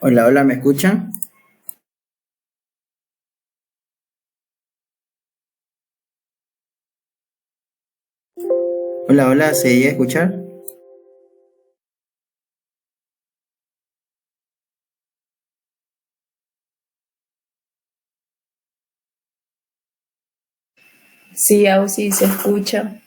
Hola, hola, ¿me escuchan? Hola, hola, ¿se llega a escuchar? Sí, Ausi, se escucha.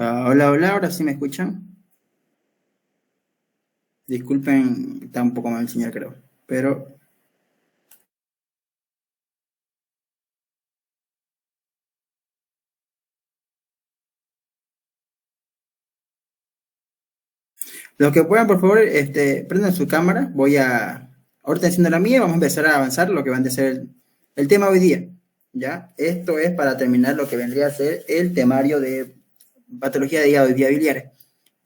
Hola, hola, ahora sí me escuchan. Disculpen, está un poco mal el señal, creo. Pero los que puedan, por favor, prendan su cámara. Ahorita enciendo la mía, vamos a empezar a avanzar lo que va a ser el tema hoy día. ¿Ya? Esto es para terminar lo que vendría a ser el temario de patología de hígado y vía biliares.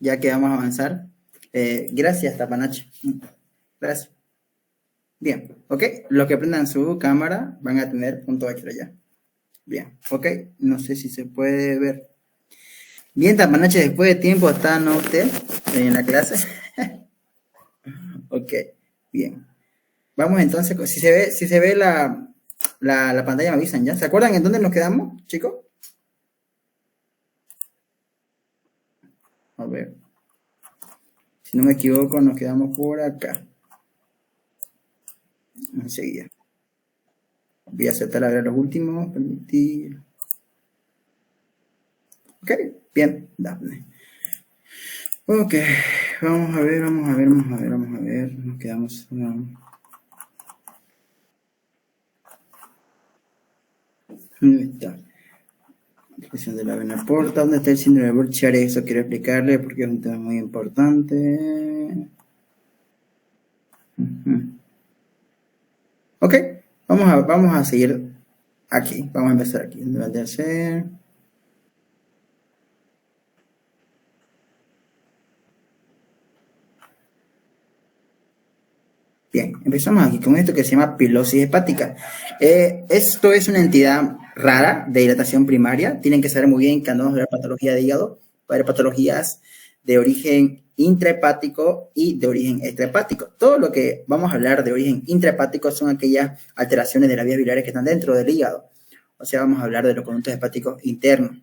Ya que vamos a avanzar. Gracias, Tapanache. Gracias. Bien, ok. Los que prendan su cámara van a tener punto extra ya. Bien, ok. No sé si se puede ver. Bien, Tapanache, después de tiempo está, ¿no? Usted en la clase. Ok, bien. Vamos entonces, si se ve la pantalla me avisan ya. ¿Se acuerdan en dónde nos quedamos, chicos? A ver, si no me equivoco, nos quedamos por acá. Enseguida. Voy a aceptar a ver los últimos. Permitir. Ok, bien, dale. Ok, vamos a ver, vamos a ver, vamos a ver, vamos a ver. Nos quedamos. ¿Dónde está? Lesión de la vena porta. ¿Dónde está el síndrome de Burchard? Eso quiero explicarle porque es un tema muy importante. Ujú. Ok, vamos a seguir aquí. Vamos a empezar aquí. ¿Dónde va a ser? Bien, empezamos aquí con esto que se llama pilosis hepática. Esto es una entidad rara de dilatación primaria. Tienen que saber muy bien que andamos a ver patología de hígado, va a haber patologías de origen intrahepático y de origen extrahepático. Todo lo que vamos a hablar de origen intrahepático son aquellas alteraciones de las vías biliares que están dentro del hígado. O sea, vamos a hablar de los conductos hepáticos internos.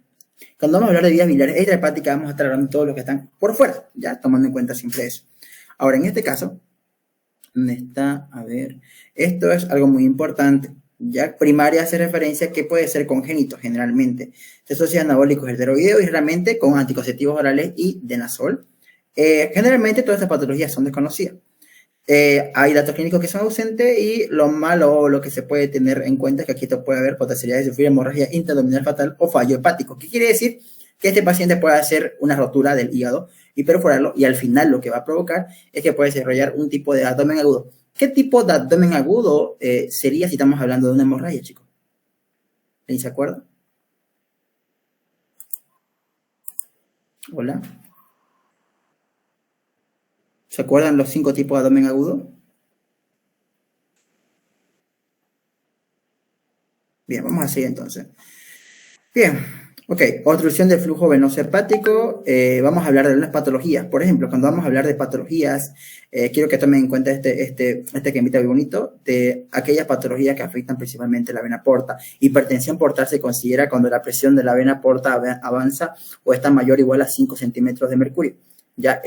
Cuando vamos a hablar de vías biliares extrahepáticas, vamos a estar hablando de todos los que están por fuera, ya tomando en cuenta siempre eso. Ahora, en este caso, ¿dónde está? A ver, esto es algo muy importante. Ya primaria hace referencia a que puede ser congénito generalmente. Se asocia a anabólicos esteroideos y realmente con anticonceptivos orales y denazol. Generalmente todas estas patologías son desconocidas. Hay datos clínicos que son ausentes y lo malo o lo que se puede tener en cuenta es que aquí esto puede haber potencialidad de sufrir hemorragia intraabdominal fatal o fallo hepático. ¿Qué quiere decir? Que este paciente puede hacer una rotura del hígado y perforarlo y al final lo que va a provocar es que puede desarrollar un tipo de abdomen agudo. ¿Qué tipo de abdomen agudo sería si estamos hablando de una hemorragia, chicos? ¿Alguien se acuerda? Hola. ¿Se acuerdan los 5 tipos de abdomen agudo? Bien, vamos a seguir entonces. Bien, ok, obstrucción del flujo venoso hepático, vamos a hablar de algunas patologías. Por ejemplo, cuando vamos a hablar de patologías, quiero que tomen en cuenta este esquemita muy bonito de aquellas patologías que afectan principalmente la vena porta. Hipertensión portal se considera cuando la presión de la vena porta avanza o está mayor o igual a 5 centímetros de mercurio. Ya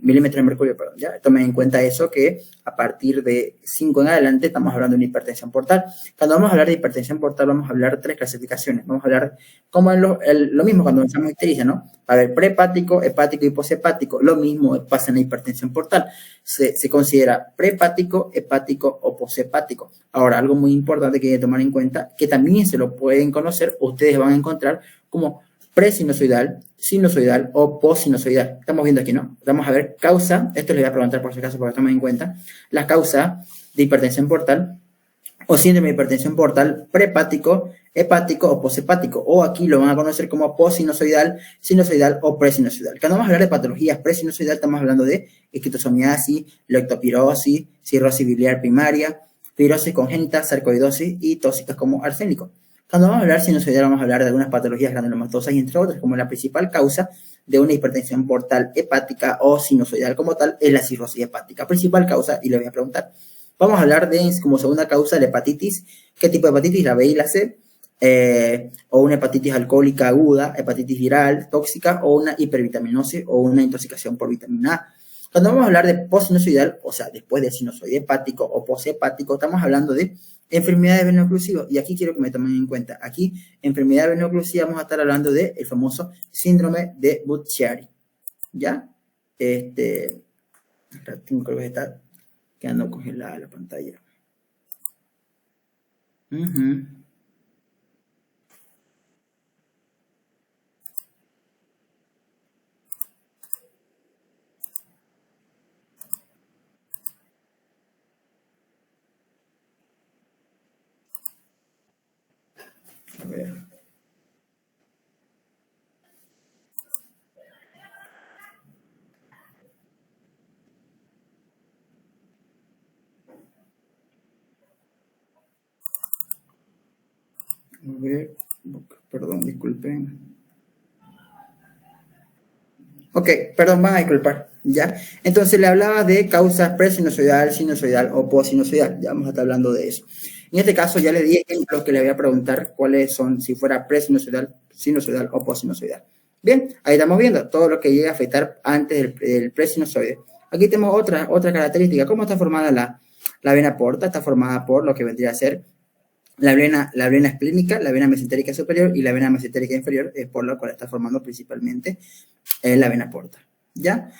milímetros de mercurio, perdón, ya tomen en cuenta eso, que a partir de 5 en adelante estamos hablando de una hipertensión portal. Cuando vamos a hablar de hipertensión portal vamos a hablar de 3 clasificaciones. Vamos a hablar como lo mismo cuando usamos ictericia, ¿no? A ver, prehepático, hepático y poshepático. Lo mismo pasa en la hipertensión portal. Se considera prehepático, hepático o poshepático. Ahora, algo muy importante que hay que tomar en cuenta, que también se lo pueden conocer, ustedes van a encontrar como presinusoidal, sinusoidal o postsinusoidal. Estamos viendo aquí, ¿no? Vamos a ver causa, esto les voy a preguntar por si acaso porque tomen en cuenta, la causa de hipertensión portal o síndrome de hipertensión portal prehepático, hepático o poshepático, o aquí lo van a conocer como postsinusoidal, sinusoidal o presinusoidal. Cuando vamos a hablar de patologías presinusoidal estamos hablando de esquistosomiasis, lectopirosis, cirrosis biliar primaria, fibrosis congénita, sarcoidosis y tóxicas como arsénico. Cuando vamos a hablar sinusoidal vamos a hablar de algunas patologías granulomatosas y entre otras, como la principal causa de una hipertensión portal hepática o sinusoidal como tal es la cirrosis hepática. Principal causa, y le voy a preguntar, vamos a hablar de como segunda causa la hepatitis. ¿Qué tipo de hepatitis? La B y la C. O una hepatitis alcohólica aguda, hepatitis viral, tóxica o una hipervitaminosis o una intoxicación por vitamina A. Cuando vamos a hablar de postsinusoidal, o sea, después del sinusoide hepático o poshepático, estamos hablando de enfermedades veno-oclusivas. Y aquí quiero que me tomen en cuenta. Aquí, enfermedad veno-oclusiva, vamos a estar hablando del famoso síndrome de Budd-Chiari. ¿Ya? Creo que está quedando congelada la pantalla. A ver. A ver, perdón, disculpen. Ok, perdón, van a disculpar, ¿ya? Entonces le hablaba de causas presinusoidal, sinusoidal o postsinusoidal, ya vamos a estar hablando de eso. En este caso ya le di ejemplos que le voy a preguntar cuáles son, si fuera presinusoidal, sinusoidal o postsinusoidal. Bien, ahí estamos viendo todo lo que llega a afectar antes del presinusoide. Aquí tenemos otra característica. ¿Cómo está formada la vena porta? Está formada por lo que vendría a ser la vena esplénica, la vena mesentérica superior y la vena mesentérica inferior, por lo cual está formando principalmente la vena porta. ¿Ya?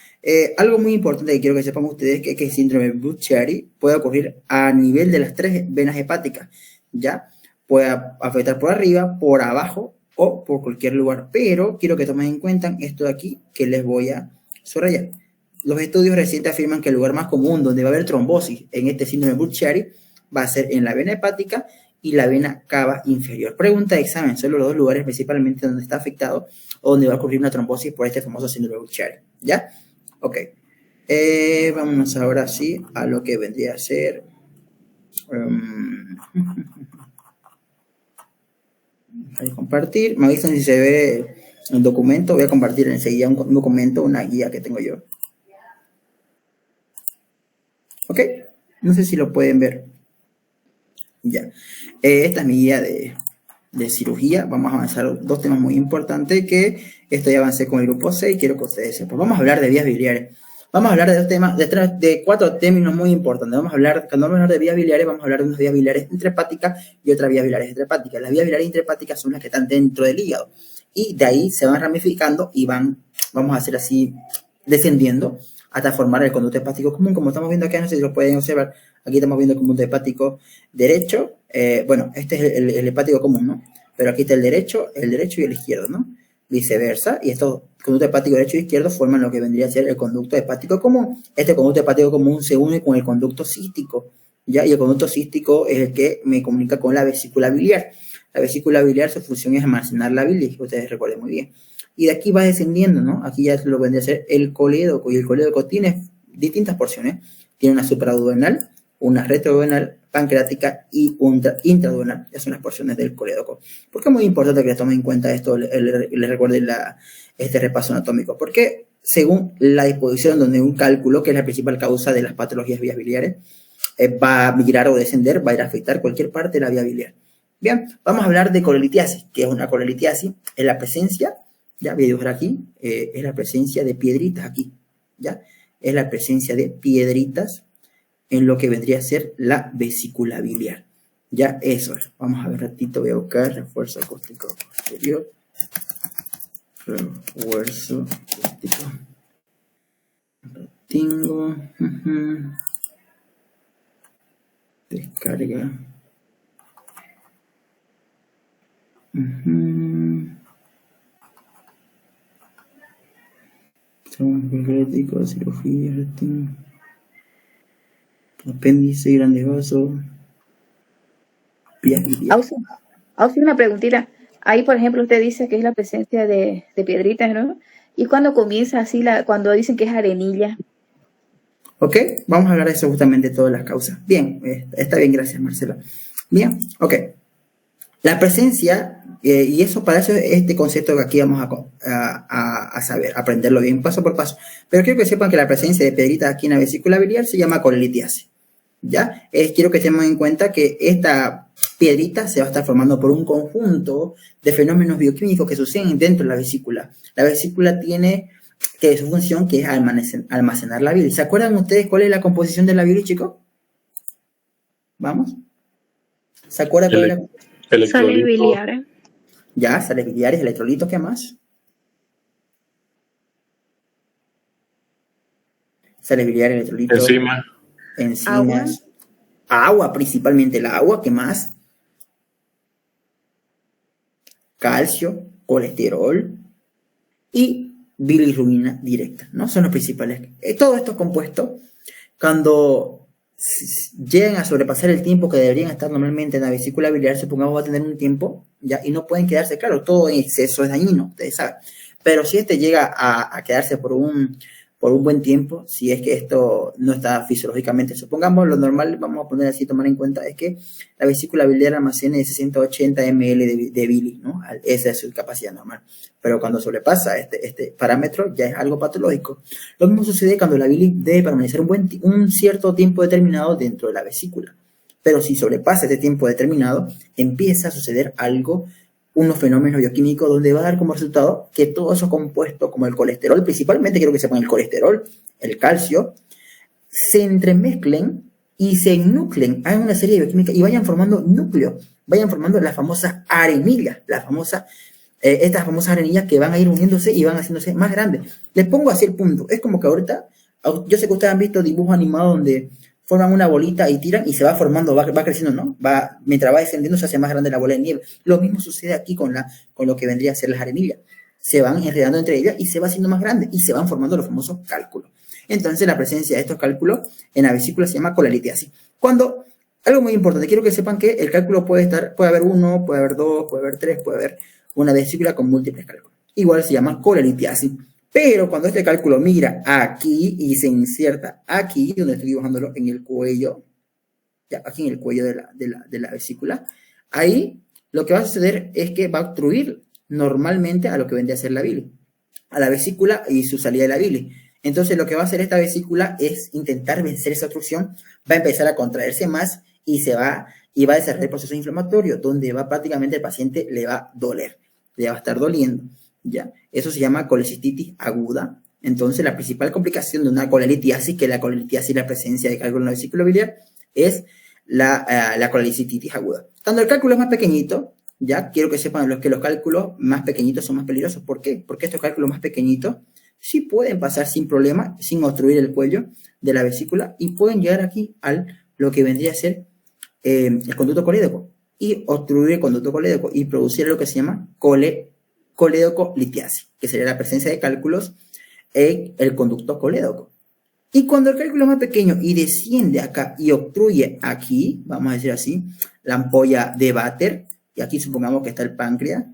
Algo muy importante que quiero que sepan ustedes es que el síndrome de Budd-Chiari puede ocurrir a nivel de las 3 venas hepáticas. ¿Ya? Puede afectar por arriba, por abajo o por cualquier lugar. Pero quiero que tomen en cuenta esto de aquí que les voy a subrayar. Los estudios recientes afirman que el lugar más común donde va a haber trombosis en este síndrome de Budd-Chiari va a ser en la vena hepática y la vena cava inferior. Pregunta de examen, son los 2 lugares principalmente donde está afectado o donde va a ocurrir una trombosis por este famoso síndrome de Budd-Chiari. ¿Ya? Ok. Vámonos ahora sí a lo que vendría a ser... Voy a compartir. Me avisan si se ve el documento. Voy a compartir enseguida un documento, una guía que tengo yo. Ok. No sé si lo pueden ver. Ya. Esta es mi guía de cirugía. Vamos a avanzar 2 temas muy importantes que esto ya avancé con el grupo 6 y quiero que ustedes sepan. Vamos a hablar de vías biliares. Vamos a hablar de 2 temas, de 4 términos muy importantes. Cuando vamos a hablar de vías biliares, vamos a hablar de unas vías biliares intrahepáticas y otras vías biliares extrahepáticas. Las vías biliares intrahepáticas son las que están dentro del hígado. Y de ahí se van ramificando y vamos a hacer así, descendiendo hasta formar el conducto hepático común. Como estamos viendo aquí, no sé si lo pueden observar. Aquí estamos viendo el conducto hepático derecho. Bueno, este es el hepático común, ¿no? Pero aquí está el derecho y el izquierdo, ¿no? Viceversa. Y estos conductos hepáticos derecho y izquierdo forman lo que vendría a ser el conducto hepático común. Este conducto hepático común se une con el conducto cístico, ¿ya? Y el conducto cístico es el que me comunica con la vesícula biliar. La vesícula biliar, su función es almacenar la bilis, que ustedes recuerden muy bien. Y de aquí va descendiendo, ¿no? Aquí ya lo vendría a ser el colédoco, y el colédoco tiene distintas porciones. Tiene una supraduodenal, una retroduodenal, pancreática y intraduodenal. Esas son las porciones del colédoco. ¿Por qué es muy importante que les tomen en cuenta esto, les recuerden este repaso anatómico? Porque según la disposición donde un cálculo, que es la principal causa de las patologías vías biliares, va a migrar o descender, va a ir a afectar cualquier parte de la vía biliar. Bien, vamos a hablar de colelitiasis. ¿Qué es una colelitiasis? Es la presencia, ya voy a dibujar aquí, es la presencia de piedritas aquí, ¿ya? Es la presencia de piedritas en lo que vendría a ser la vesícula biliar. Ya, eso es. Vamos a ver un ratito, voy a buscar refuerzo acústico posterior. Refuerzo acústico. Tengo. Descarga. Pancreático, cirugía, apéndice, grandes vasos. Ausi, una preguntita. Ahí, por ejemplo, usted dice que es la presencia de piedritas, ¿no? ¿Y cuando comienza así, cuando dicen que es arenilla? Ok, vamos a hablar de eso justamente, de todas las causas. Bien, está bien, gracias Marcela. Bien, ok. La presencia, y eso para eso este concepto que aquí vamos a saber, aprenderlo bien paso por paso. Pero quiero que sepan que la presencia de piedritas aquí en la vesícula biliar se llama colelitiasis. ¿Ya? Quiero que tengan en cuenta que esta piedrita se va a estar formando por un conjunto de fenómenos bioquímicos que suceden dentro de la vesícula. La vesícula tiene que su función que es almacenar la bilis. ¿Se acuerdan ustedes cuál es la composición de la bilis, chicos? ¿Vamos? ¿Se acuerdan cuál es la Sales biliares. Ya, sales biliares, electrolitos, ¿qué más? Sales biliares, electrolitos. Enzimas. Agua, principalmente el agua, ¿qué más? Calcio, colesterol y bilirrubina directa, ¿no? Son los principales. Todos estos compuestos, cuando llegan a sobrepasar el tiempo que deberían estar normalmente en la vesícula biliar, supongamos va a tener un tiempo, ¿ya? Y no pueden quedarse, claro, todo en exceso es dañino, ustedes saben. Pero si llega a quedarse por un buen tiempo, si es que esto no está fisiológicamente, supongamos lo normal, vamos a poner así, tomar en cuenta, es que la vesícula biliar almacene 680 ml de bilis, ¿no? Esa es su capacidad normal. Pero cuando sobrepasa este parámetro, ya es algo patológico. Lo mismo sucede cuando la bilis debe permanecer un cierto tiempo determinado dentro de la vesícula. Pero si sobrepasa este tiempo determinado, empieza a suceder algo, unos fenómenos bioquímicos donde va a dar como resultado que todos esos compuestos, como el colesterol, principalmente quiero que sepan el colesterol, el calcio, se entremezclen y se enucleen, hagan una serie de bioquímica y vayan formando núcleos, vayan formando las famosas arenillas, estas famosas arenillas que van a ir uniéndose y van haciéndose más grandes. Les pongo así el punto, es como que ahorita, yo sé que ustedes han visto dibujos animados donde forman una bolita y tiran y se va formando, va creciendo, ¿no? Mientras va descendiendo se hace más grande la bola de nieve. Lo mismo sucede aquí con lo que vendría a ser las arenillas. Se van enredando entre ellas y se va haciendo más grande y se van formando los famosos cálculos. Entonces la presencia de estos cálculos en la vesícula se llama colelitiasis. Algo muy importante, quiero que sepan que el cálculo puede haber uno, puede haber dos, puede haber tres, puede haber una vesícula con múltiples cálculos. Igual se llama colelitiasis. Pero cuando este cálculo migra aquí y se inserta aquí, donde estoy dibujándolo en el cuello, ya aquí en el cuello de la vesícula, ahí lo que va a suceder es que va a obstruir normalmente a lo que vendría a ser la bilis, a la vesícula y su salida de la bilis. Entonces lo que va a hacer esta vesícula es intentar vencer esa obstrucción, va a empezar a contraerse más y va a desarrollar el proceso inflamatorio, donde prácticamente el paciente le va a doler, le va a estar doliendo. ¿Ya? Eso se llama colecistitis aguda. Entonces, la principal complicación de una colelitiasis, que la colelitiasis, la presencia de cálculo en la vesícula biliar, es la colelititis aguda. Cuando el cálculo es más pequeñito, ya quiero que sepan que los cálculos más pequeñitos son más peligrosos. ¿Por qué? Porque estos cálculos más pequeñitos sí pueden pasar sin problema, sin obstruir el cuello de la vesícula y pueden llegar aquí lo que vendría a ser el conducto colédoco y obstruir el conducto colédoco y producir lo que se llama colédoco-litiasis, que sería la presencia de cálculos en el conducto colédoco. Y cuando el cálculo es más pequeño y desciende acá y obstruye aquí, vamos a decir así, la ampolla de Vater, que aquí supongamos que está el páncreas,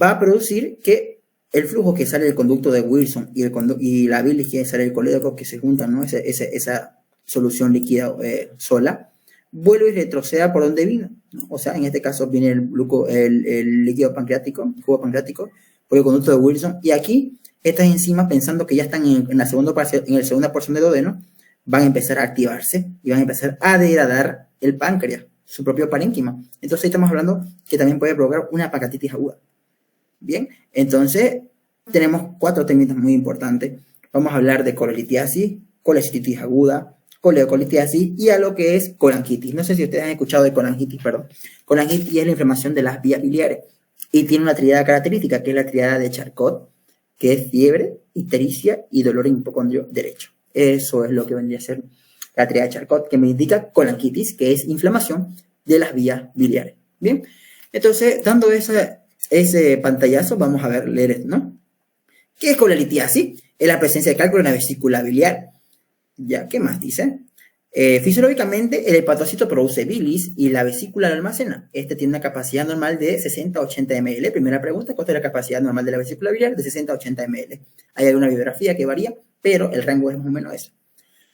va a producir que el flujo que sale del conducto de Wilson y la bilis que sale del colédoco, que se juntan, ¿no? Esa solución líquida sola, vuelve y retroceda por donde vino, ¿no? O sea, en este caso viene el líquido pancreático, el jugo pancreático, por el conducto de Wilson, y aquí estas enzimas, pensando que ya están en la segunda porción del duodeno, van a empezar a activarse y van a empezar a degradar el páncreas, su propio parénquima. Entonces estamos hablando que también puede provocar una pancreatitis aguda. Bien, entonces tenemos 4 términos muy importantes. Vamos a hablar de colelitiasis, colecistitis aguda, coleocolitiasis y a lo que es colangitis. No sé si ustedes han escuchado de colangitis, perdón. Colangitis es la inflamación de las vías biliares y tiene una triada característica, que es la triada de Charcot, que es fiebre, ictericia y dolor en hipocondrio derecho. Eso es lo que vendría a ser la triada de Charcot, que me indica colangitis, que es inflamación de las vías biliares. Bien, entonces, dando ese pantallazo, vamos a leer esto, ¿no? ¿Qué es colelitiasis? Es la presencia de cálculo en la vesícula biliar. Ya, ¿qué más dice? Fisiológicamente, el hepatocito produce bilis y la vesícula la almacena. Este tiene una capacidad normal de 60 a 80 ml. Primera pregunta, ¿cuál es la capacidad normal de la vesícula biliar? De 60 a 80 ml. Hay alguna bibliografía que varía, pero el rango es más o menos eso.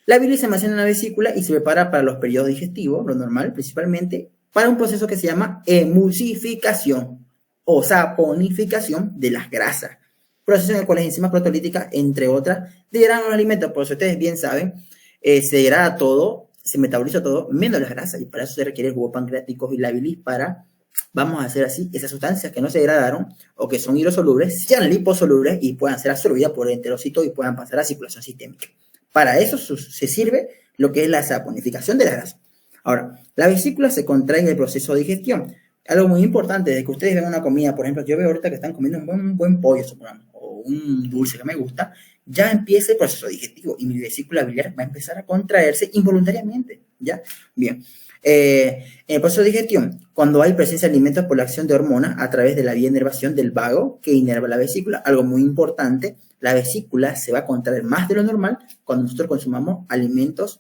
La bilis se almacena en la vesícula y se prepara para los periodos digestivos, lo normal, principalmente, para un proceso que se llama emulsificación o saponificación de las grasas. Proceso en el cual las enzimas proteolíticas, entre otras, degradan los alimentos. Por eso ustedes bien saben, se degrada todo, se metaboliza todo, menos las grasas. Y para eso se requiere el jugo pancreático y la bilis para, vamos a hacer así, esas sustancias que no se degradaron o que son hidrosolubles, sean liposolubles y puedan ser absorbidas por el enterocito y puedan pasar a circulación sistémica. Para eso se sirve lo que es la saponificación de la grasa. Ahora, la vesícula se contrae en el proceso de digestión. Algo muy importante de que ustedes vean una comida, por ejemplo, yo veo ahorita que están comiendo un buen pollo, supongamos, o un dulce que me gusta, ya empieza el proceso digestivo y mi vesícula biliar va a empezar a contraerse involuntariamente, ¿ya? Bien. En el proceso de digestión, cuando hay presencia de alimentos por la acción de hormonas a través de la vía de inervación del vago que inerva la vesícula, algo muy importante, la vesícula se va a contraer más de lo normal cuando nosotros consumamos alimentos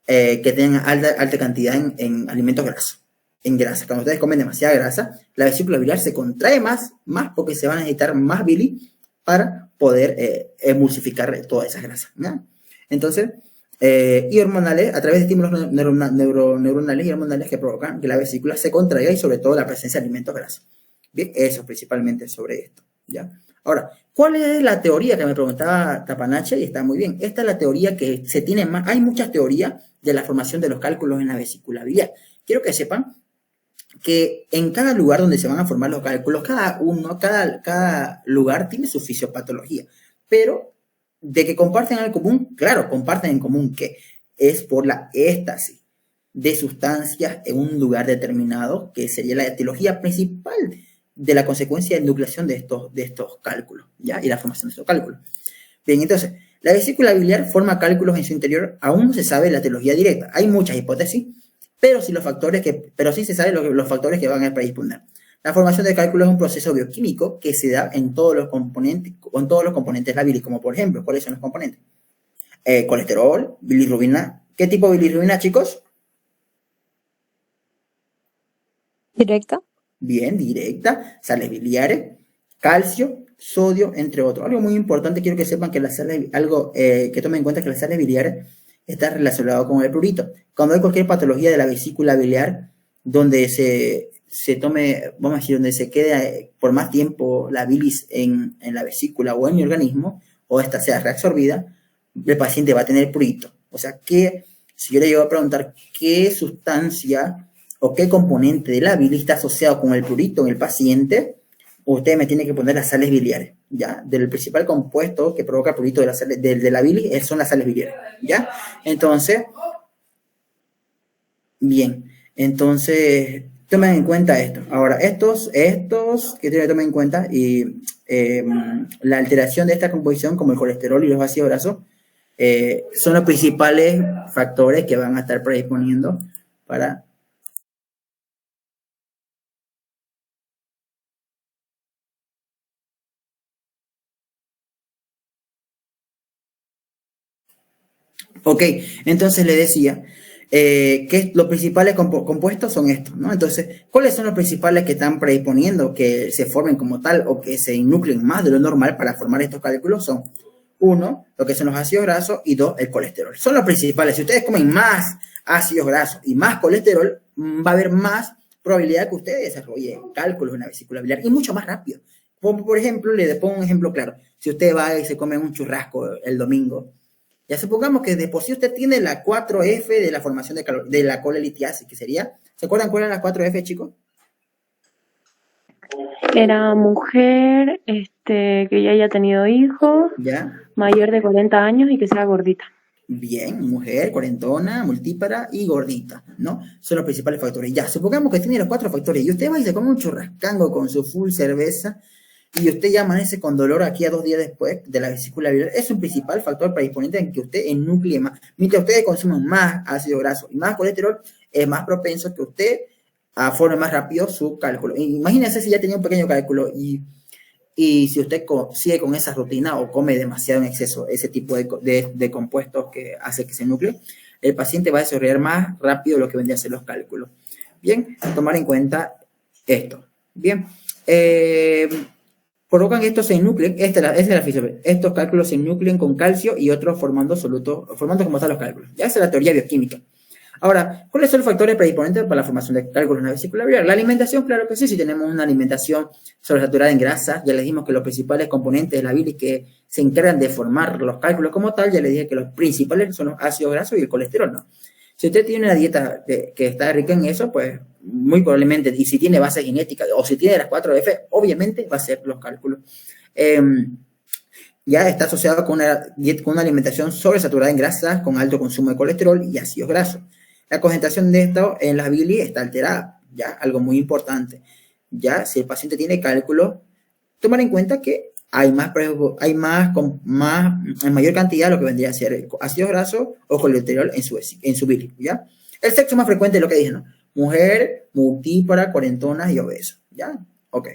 que tengan alta cantidad en alimentos grasos, en grasa. Cuando ustedes comen demasiada grasa, la vesícula biliar se contrae más porque se van a necesitar más bilis para poder emulsificar todas esas grasas, ¿no? Entonces, y hormonales, a través de estímulos neuronales y hormonales que provocan que la vesícula se contraiga y sobre todo la presencia de alimentos grasos. Bien, eso principalmente sobre esto, ¿ya? Ahora, ¿cuál es la teoría que me preguntaba Tapanache? Y está muy bien. Esta es la teoría que se tiene más. Hay muchas teorías de la formación de los cálculos en la vesícula biliar. Quiero que sepan que en cada lugar donde se van a formar los cálculos, cada lugar tiene su fisiopatología. Pero de que comparten algo común, claro, comparten en común que es por la éstasis de sustancias en un lugar determinado, que sería la etiología principal de la consecuencia de nucleación de estos cálculos, ¿ya? Y la formación de estos cálculos. Bien, entonces, la vesícula biliar forma cálculos en su interior, aún no se sabe la etiología directa. Hay muchas hipótesis, pero sí se sabe los factores que van a predisponer. La formación de cálculos es un proceso bioquímico que se da en todos los componentes de la bilis, como por ejemplo, ¿cuáles son los componentes? Colesterol, bilirrubina. ¿Qué tipo de bilirrubina, chicos? Directa. Bien, directa, sales biliares, calcio, sodio, entre otros. Algo muy importante, quiero que sepan que que tomen en cuenta que las sales biliares están relacionadas con el prurito. Cuando hay cualquier patología de la vesícula biliar, donde vamos a decir, donde se quede por más tiempo la bilis en la vesícula o en el organismo, o esta sea reabsorbida, el paciente va a tener prurito. O sea que, si yo le llego a preguntar qué sustancia o qué componente de la bilis está asociado con el prurito en el paciente, usted me tiene que poner las sales biliares, ¿ya? Del principal compuesto que provoca prurito de la bilis son las sales biliares, ¿ya? Entonces, bien, entonces, tomen en cuenta esto. Ahora, estos que tienen que tomar en cuenta y la alteración de esta composición, como el colesterol y los ácidos grasos, son los principales factores que van a estar predisponiendo para... Ok, entonces le decía, que los principales compuestos son estos, ¿no? Entonces, ¿cuáles son los principales que están predisponiendo que se formen como tal o que se nucleen más de lo normal para formar estos cálculos? Son, uno, lo que son los ácidos grasos y dos, el colesterol. Son los principales. Si ustedes comen más ácidos grasos y más colesterol, va a haber más probabilidad que usted desarrolle cálculos en la vesícula biliar y mucho más rápido. Por ejemplo, le pongo un ejemplo claro. Si usted va y se come un churrasco el domingo, ya supongamos que de por sí usted tiene la 4F de la formación de la colelitiasis, que sería, ¿se acuerdan cuál eran las 4F, chicos? Era mujer, que ya haya tenido hijos, ¿Ya? mayor de 40 años y que sea gordita. Bien, mujer, cuarentona, multípara y gordita, ¿no? Son los principales factores. Ya, supongamos que tiene los 4 factores y usted va y se come un churrascango con su full cerveza y usted ya amanece con dolor aquí a 2 días después de la vesícula biliar. Es un principal factor predisponente en que usted enuclee más. Mientras ustedes consuman más ácido graso y más colesterol, es más propenso que usted forme más rápido su cálculo. Imagínense si ya tenía un pequeño cálculo y si usted sigue con esa rutina o come demasiado en exceso ese tipo de compuestos que hace que se nuclee, el paciente va a desarrollar más rápido lo que vendría a ser los cálculos. Bien, tomar en cuenta esto. Bien, provocan que estos se nucleen, esta es la fisiología, estos cálculos se nucleen con calcio y otros formando como tal los cálculos. Ya esa es la teoría bioquímica. Ahora, ¿cuáles son los factores predisponentes para la formación de cálculos en la vesícula biliar? La alimentación, claro que sí, si tenemos una alimentación sobresaturada en grasa, ya les dijimos que los principales componentes de la bilis que se encargan de formar los cálculos como tal, ya les dije que los principales son los ácidos grasos y el colesterol, ¿no? Si usted tiene una dieta que está rica en eso, pues muy probablemente, y si tiene base genética o si tiene las 4F, obviamente va a ser los cálculos. Ya está asociado con una alimentación sobresaturada en grasas, con alto consumo de colesterol y ácidos grasos. La concentración de esto en la bilis está alterada, ya, algo muy importante. Ya, si el paciente tiene cálculo, tomar en cuenta que hay en mayor cantidad lo que vendría a ser ácidos grasos o colesterol en su bilis, ¿ya? El sexo más frecuente es lo que dije, ¿no? Mujer, multípara, cuarentona y obeso, ¿ya? Ok.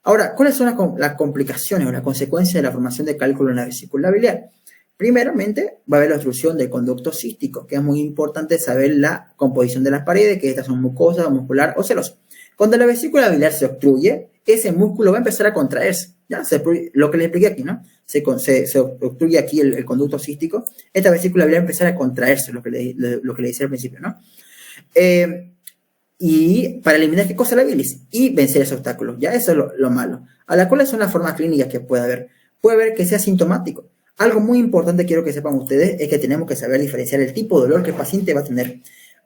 Ahora, ¿cuáles son las complicaciones o las consecuencias de la formación de cálculo en la vesícula biliar? Primeramente, va a haber la obstrucción del conducto cístico, que es muy importante saber la composición de las paredes, que estas son mucosas, muscular o serosa. Cuando la vesícula biliar se obstruye, ese músculo va a empezar a contraerse, ¿ya? Lo que les expliqué aquí, ¿no? Se obstruye aquí el conducto cístico, esta vesícula biliar va a empezar a contraerse, lo que le decía al principio, ¿no? Y para eliminar qué cosa la bilis y vencer ese obstáculo, ¿ya? Eso es lo malo. Ahora, ¿cuáles son las formas clínicas que puede haber? Puede haber que sea sintomático. Algo muy importante quiero que sepan ustedes es que tenemos que saber diferenciar el tipo de dolor que el paciente va a tener.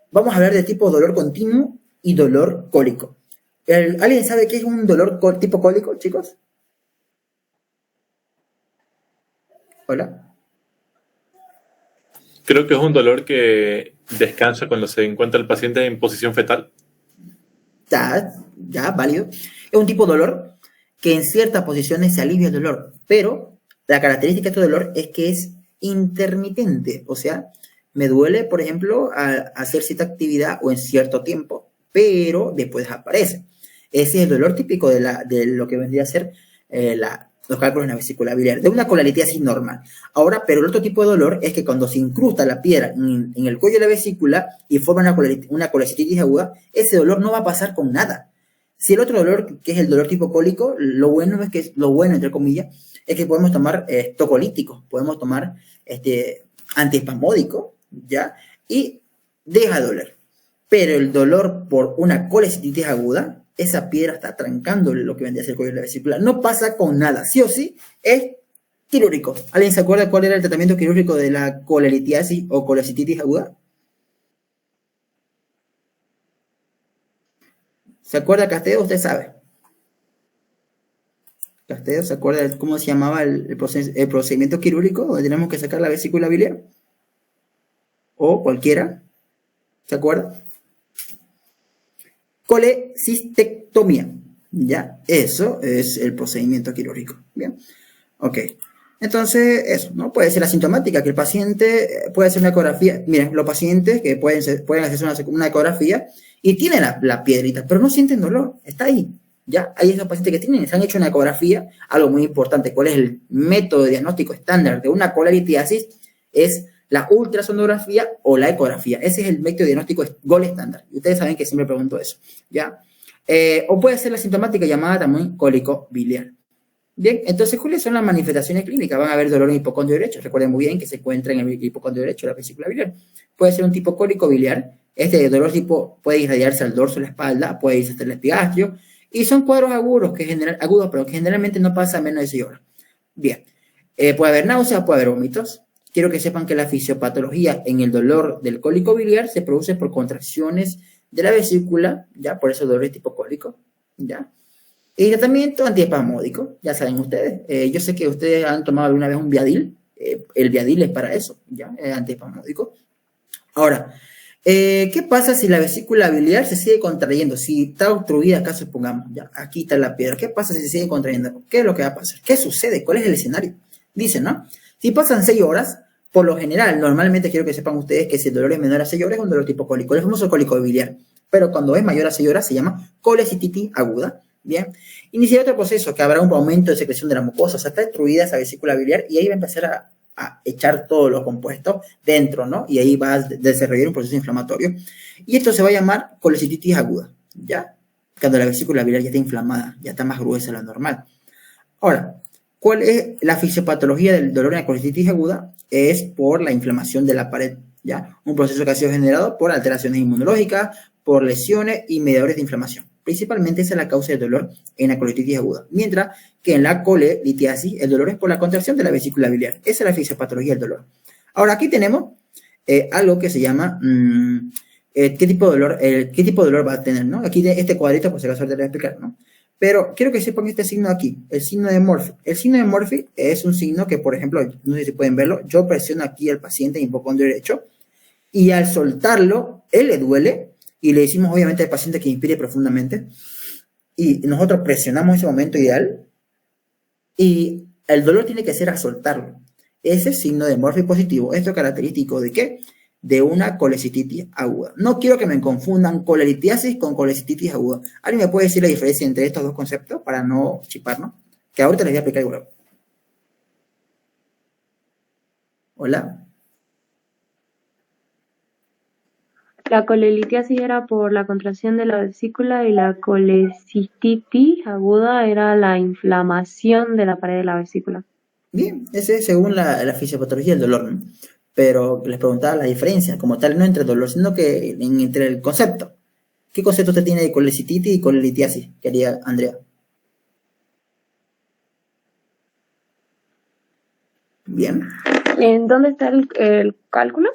Vamos a hablar de tipo de dolor continuo y dolor cólico. ¿Alguien sabe qué es un dolor tipo cólico, chicos? ¿Hola? Creo que es un dolor que descansa cuando se encuentra el paciente en posición fetal. Ya, válido. Es un tipo de dolor que en ciertas posiciones se alivia el dolor, pero la característica de este dolor es que es intermitente, o sea, me duele, por ejemplo, al hacer cierta actividad o en cierto tiempo, pero después desaparece. Ese es el dolor típico de lo que vendría a ser los cálculos en la vesícula biliar, de una colelitiasis normal. Ahora, pero el otro tipo de dolor es que cuando se incrusta la piedra en el cuello de la vesícula y forma una colecitis aguda, ese dolor no va a pasar con nada. Si el otro dolor, que es el dolor tipo cólico, lo bueno, entre comillas, es que podemos tomar tocolíticos, podemos tomar antiespasmódicos, ¿ya? Y deja de doler. Pero el dolor por una colecitis aguda, esa piedra está trancando lo que vendría a ser el cuello de la vesícula. No pasa con nada, sí o sí, es quirúrgico. ¿Alguien se acuerda cuál era el tratamiento quirúrgico de la colelitiasis o colecitis aguda? ¿Se acuerda, Castedo? Usted sabe. ¿Castedo se acuerda de cómo se llamaba el procedimiento quirúrgico donde tenemos que sacar la vesícula biliar? ¿O cualquiera? ¿Se acuerda? Colecistectomía. Ya, eso es el procedimiento quirúrgico. Bien, ok. Entonces, eso, ¿no? Puede ser asintomática, que el paciente puede hacer una ecografía. Miren, los pacientes que pueden hacer una ecografía y tienen la piedrita, pero no sienten dolor, está ahí. Ya, hay esos pacientes que se han hecho una ecografía, algo muy importante. ¿Cuál es el método de diagnóstico estándar de una colelitiasis? Es la ultrasonografía o la ecografía. Ese es el método diagnóstico gold estándar. Y ustedes saben que siempre pregunto eso, ¿ya? O puede ser la sintomática llamada también cólico biliar. Bien, entonces, ¿cuáles son las manifestaciones clínicas? Van a haber dolor en el hipocondrio derecho. Recuerden muy bien que se encuentra en el hipocondrio derecho, la vesícula biliar. Puede ser un tipo cólico biliar. Este dolor tipo puede irradiarse al dorso de la espalda, puede irse hasta el epigastrio. Y son cuadros agudos, pero que generalmente no pasan menos de 6 horas. Bien, puede haber náuseas, puede haber vómitos. Quiero que sepan que la fisiopatología en el dolor del cólico biliar se produce por contracciones de la vesícula, ¿ya? Por eso dolor es tipo cólico, ¿ya? Y tratamiento antiespasmódico, ya saben ustedes. Yo sé que ustedes han tomado alguna vez un Viadil. El Viadil es para eso, ¿ya? Es antiespasmódico. Ahora, ¿qué pasa si la vesícula biliar se sigue contrayendo? Si está obstruida, acá supongamos, ya, aquí está la piedra. ¿Qué pasa si se sigue contrayendo? ¿Qué es lo que va a pasar? ¿Qué sucede? ¿Cuál es el escenario? Dicen, ¿no? Si pasan 6 horas, por lo general, normalmente quiero que sepan ustedes que si el dolor es menor a 6 horas es un dolor tipo cólico, el famoso cólico biliar. Pero cuando es mayor a 6 horas se llama colecititis aguda. Bien, iniciar otro proceso que habrá un aumento de secreción de la mucosa, o sea, está destruida esa vesícula biliar y ahí va a empezar a echar todos los compuestos dentro, ¿no? Y ahí va a desarrollar un proceso inflamatorio. Y esto se va a llamar colecititis aguda, ¿ya? Cuando la vesícula biliar ya está inflamada, ya está más gruesa de lo normal. Ahora, ¿cuál es la fisiopatología del dolor en la colecititis aguda? Es por la inflamación de la pared, ¿ya? Un proceso que ha sido generado por alteraciones inmunológicas, por lesiones y mediadores de inflamación. Principalmente esa es la causa del dolor en la colititis aguda. Mientras que en la colelitiasis el dolor es por la contracción de la vesícula biliar. Esa es la fisiopatología del dolor. Ahora aquí tenemos algo que se llama qué tipo de dolor va a tener, ¿no? Aquí este cuadrito, pues si acaso te lo voy a explicar, ¿no? Pero quiero que sepan este signo aquí, el signo de Murphy. El signo de Murphy es un signo que, por ejemplo, no sé si pueden verlo, yo presiono aquí al paciente en hipocondrio derecho y al soltarlo, él le duele. Y le decimos obviamente al paciente que inspire profundamente y nosotros presionamos ese momento ideal y el dolor tiene que ser a soltarlo. Ese signo de Murphy positivo, esto es característico ¿de qué? De una colecititis aguda. No quiero que me confundan colelitiasis con colecititis aguda. ¿Alguien me puede decir la diferencia entre estos dos conceptos para no chiparnos? Que ahorita les voy a explicar igual. Hola. La colelitiasis era por la contracción de la vesícula y la colecistitis aguda era la inflamación de la pared de la vesícula. Bien, ese es según la fisiopatología del dolor, ¿no? Pero les preguntaba la diferencia, como tal, no entre dolor, sino que entre el concepto. ¿Qué concepto usted tiene de colecititis y colelitiasis, querida Andrea? Bien. ¿En dónde está el cálculo?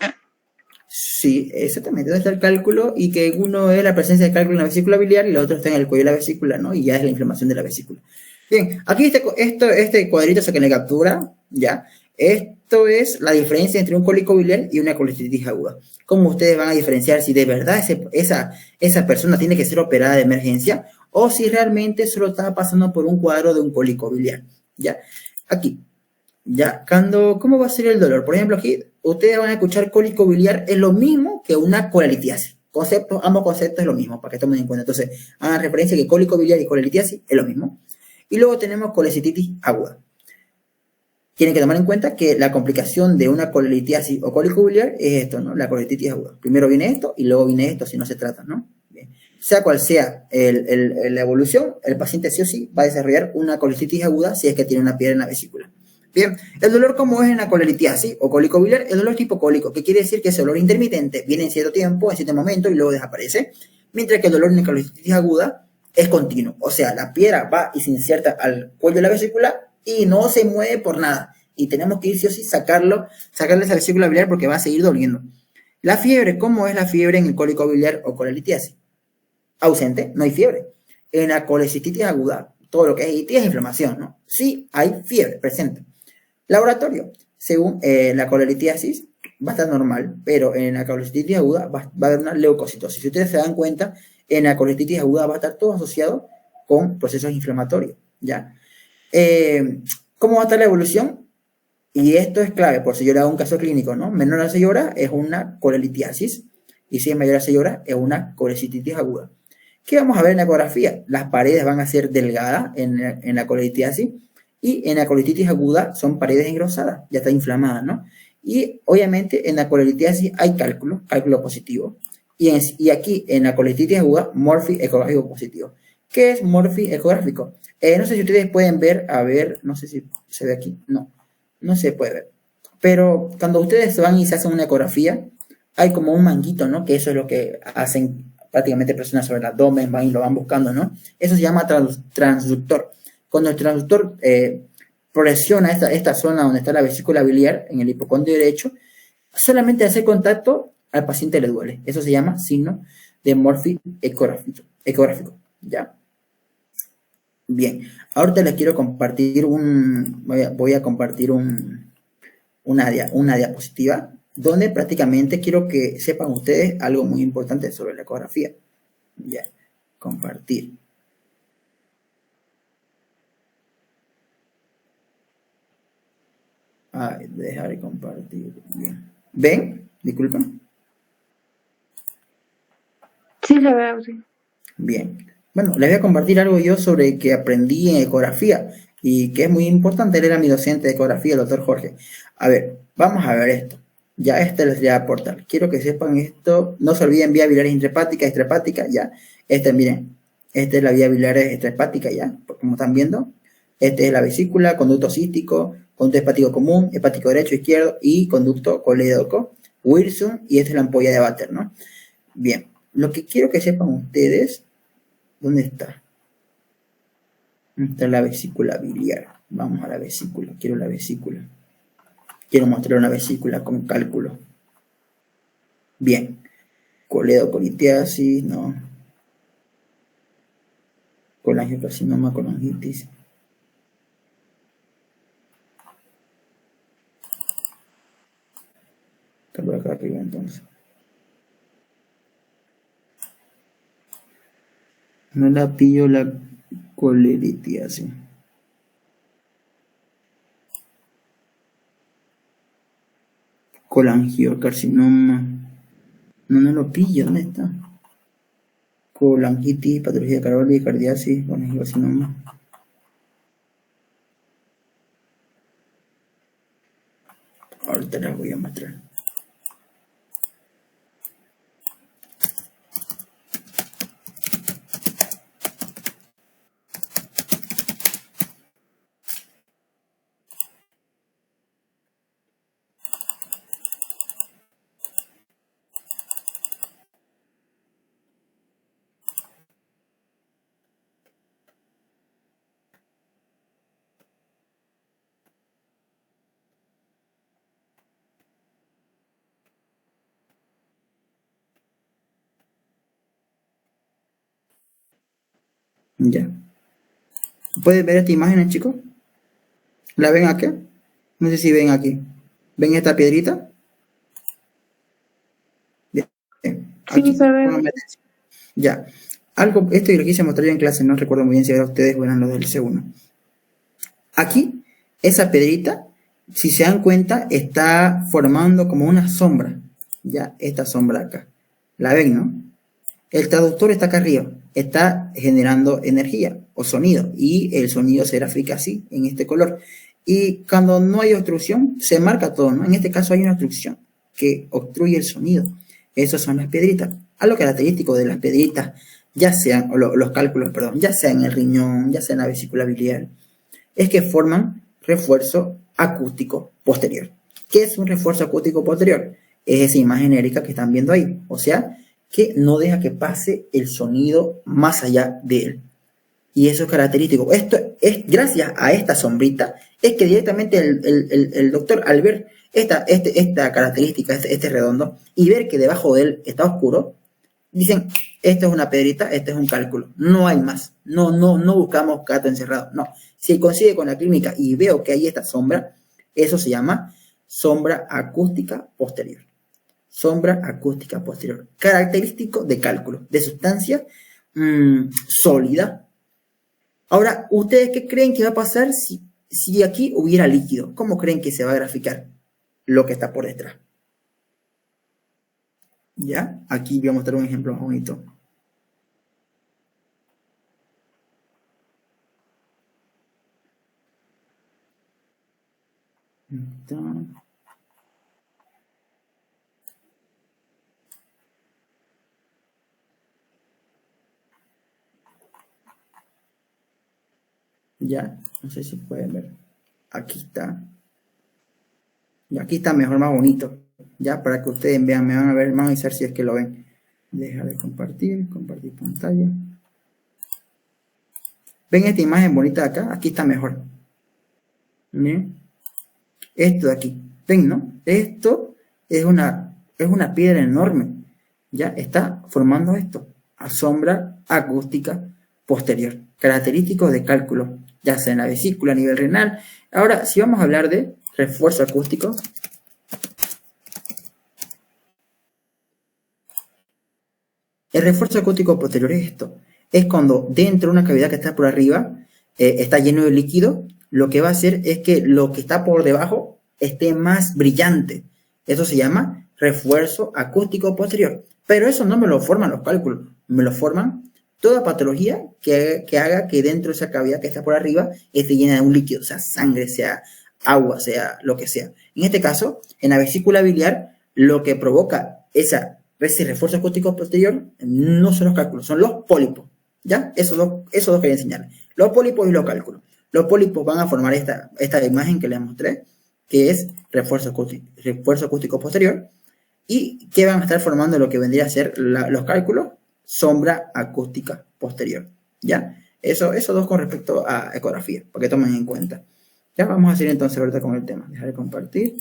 Sí, exactamente, ¿dónde está el cálculo? Y que uno es la presencia de cálculo en la vesícula biliar y el otro está en el cuello de la vesícula, ¿no? Y ya es la inflamación de la vesícula. Bien, aquí este cuadrito se que le captura, ¿ya? Esto es la diferencia entre un cólico biliar y una colititis aguda. ¿Cómo ustedes van a diferenciar si de verdad esa persona tiene que ser operada de emergencia o si realmente solo está pasando por un cuadro de un cólico biliar? ¿Ya? Aquí. Ya, ¿cómo va a ser el dolor? Por ejemplo, aquí ustedes van a escuchar cólico biliar, es lo mismo que una colelitiasis. Ambos conceptos es lo mismo, para que tomen en cuenta. Entonces, hagan referencia que cólico biliar y colelitiasis es lo mismo. Y luego tenemos colecititis aguda. Tienen que tomar en cuenta que la complicación de una colelitiasis o cólico biliar es esto, ¿no? La colelititis aguda. Primero viene esto y luego viene esto si no se trata, ¿no? Bien. Sea cual sea la evolución, el paciente sí o sí va a desarrollar una colelititis aguda si es que tiene una piedra en la vesícula. Bien, el dolor como es en la colelitiasis o cólico biliar, el dolor tipo cólico, que quiere decir que ese dolor intermitente viene en cierto tiempo, en cierto momento y luego desaparece, mientras que el dolor en la colelititis aguda es continuo, o sea, la piedra va y se inserta al cuello de la vesícula y no se mueve por nada, y tenemos que ir sí o sí sacarle esa vesícula biliar porque va a seguir doliendo. La fiebre, ¿cómo es la fiebre en el cólico biliar o colelitiasis? Ausente, no hay fiebre. En la colecistitis aguda, todo lo que es itis es inflamación, ¿no? Sí hay fiebre presente. Laboratorio, según la colelitiasis va a estar normal, pero en la colelititis aguda va a haber una leucocitosis. Si ustedes se dan cuenta, en la colelititis aguda va a estar todo asociado con procesos inflamatorios, ¿ya? ¿Cómo va a estar la evolución? Y esto es clave, por si yo le hago un caso clínico, ¿no? Menor a 6 horas es una colelitiasis, y si es mayor a 6 horas es una colecistitis aguda. ¿Qué vamos a ver en la ecografía? Las paredes van a ser delgadas en la colelitiasis, y en la colititis aguda son paredes engrosadas, ya está inflamada, ¿no? Y obviamente en la colelitiasis hay cálculo positivo. Y aquí en la colelititis aguda, Murphy ecográfico positivo. ¿Qué es Murphy ecográfico? No sé si ustedes pueden ver, a ver, no sé si se ve aquí, no se puede ver. Pero cuando ustedes van y se hacen una ecografía, hay como un manguito, ¿no? Que eso es lo que hacen prácticamente personas sobre el abdomen, van y lo van buscando, ¿no? Eso se llama transductor. Cuando el transductor presiona esta zona donde está la vesícula biliar, en el hipocondrio derecho, solamente hacer contacto al paciente le duele. Eso se llama signo de Murphy ecográfico, ¿ya? Bien, ahorita les quiero compartir voy a compartir una diapositiva donde prácticamente quiero que sepan ustedes algo muy importante sobre la ecografía. Ya, compartir. Dejar de compartir. Bien. ¿Ven? Disculpen. Sí, se ve, sí. Bien. Bueno, les voy a compartir algo yo sobre que aprendí en ecografía y que es muy importante. Él era mi docente de ecografía, el doctor Jorge. A ver, vamos a ver esto. Ya les voy a aportar. Quiero que sepan esto. No se olviden vía biliar intrahepática, extrahepática, ya. Miren, esta es la vía biliar extrahepática, ya. Como están viendo. Esta es la vesícula, conducto cístico, conducto hepático común, hepático derecho, izquierdo y conducto colédoco, Wilson, y esta es la ampolla de Vater, ¿no? Bien, lo que quiero que sepan ustedes, ¿dónde está? Está la vesícula biliar. Vamos a la vesícula, quiero la vesícula. Quiero mostrar una vesícula con cálculo. Bien, coledocolitiasis, no. Colangiocarcinoma, colangitis. Está por acá arriba entonces. No la pillo la colelitiasis. Colangiocarcinoma. No lo pillo, ¿dónde está? Colangitis, patología carólica, cardiasis, colangiocarcinoma. Ahorita las voy a mostrar. Ya. ¿Pueden ver esta imagen, chicos? ¿La ven aquí? No sé si ven aquí. ¿Ven esta piedrita? Bien. Aquí, Sí, se ve. pónganme atención. Ya. Esto yo lo quise mostrar yo en clase, no recuerdo muy bien si era ustedes o eran los del C1. Aquí, esa piedrita, si se dan cuenta, está formando como una sombra. Ya, esta sombra acá. ¿La ven, no? El traductor está acá arriba, está generando energía o sonido, y el sonido se grafica así, en este color. Y cuando no hay obstrucción, se marca todo, ¿no? En este caso hay una obstrucción que obstruye el sonido. Esas son las piedritas. Algo característico de las piedritas, ya sean, o los cálculos, perdón, ya sea en el riñón, ya sea en la vesícula biliar, es que forman refuerzo acústico posterior. ¿Qué es un refuerzo acústico posterior? Es esa imagen genérica que están viendo ahí. O sea, que no deja que pase el sonido más allá de él. Y eso es característico. Esto es gracias a esta sombrita, es que directamente el doctor, al ver esta característica, este redondo, y ver que debajo de él está oscuro, dicen, esto es una pedrita, este es un cálculo. No hay más. No buscamos gato encerrado. No. Si coincide con la clínica y veo que hay esta sombra, eso se llama sombra acústica posterior. Sombra acústica posterior. Característico de cálculo, de sustancia sólida. Ahora, ¿ustedes qué creen que va a pasar si aquí hubiera líquido? ¿Cómo creen que se va a graficar lo que está por detrás? ¿Ya? Aquí voy a mostrar un ejemplo más bonito. Ya, no sé si pueden ver. Aquí está. Y aquí está mejor, más bonito. Ya, para que ustedes vean, me van a ver, me van a avisar si es que lo ven. Deja de compartir pantalla. ¿Ven esta imagen bonita de acá? Aquí está mejor. ¿Ven? Esto de aquí. ¿Ven, no? Esto es una piedra enorme. Ya está formando esto. Sombra acústica posterior. Característicos de cálculo, ya sea en la vesícula, a nivel renal. Ahora, si vamos a hablar de refuerzo acústico. El refuerzo acústico posterior es esto. Es cuando dentro de una cavidad que está por arriba está lleno de líquido, lo que va a hacer es que lo que está por debajo esté más brillante. Eso se llama refuerzo acústico posterior. Pero eso no me lo forman los cálculos, me lo forman toda patología que haga que dentro de esa cavidad que está por arriba esté llena de un líquido, sea sangre, sea agua, sea lo que sea. En este caso, en la vesícula biliar, lo que provoca ese refuerzo acústico posterior no son los cálculos, son los pólipos. ¿Ya? Esos dos quería enseñarles. Los pólipos y los cálculos. Los pólipos van a formar esta imagen que les mostré, que es refuerzo acústico posterior, y que van a estar formando lo que vendría a ser los cálculos, sombra acústica posterior. ¿Ya? Esos dos con respecto a ecografía, para que tomen en cuenta. Ya vamos a seguir entonces ahorita con el tema. Dejar de compartir.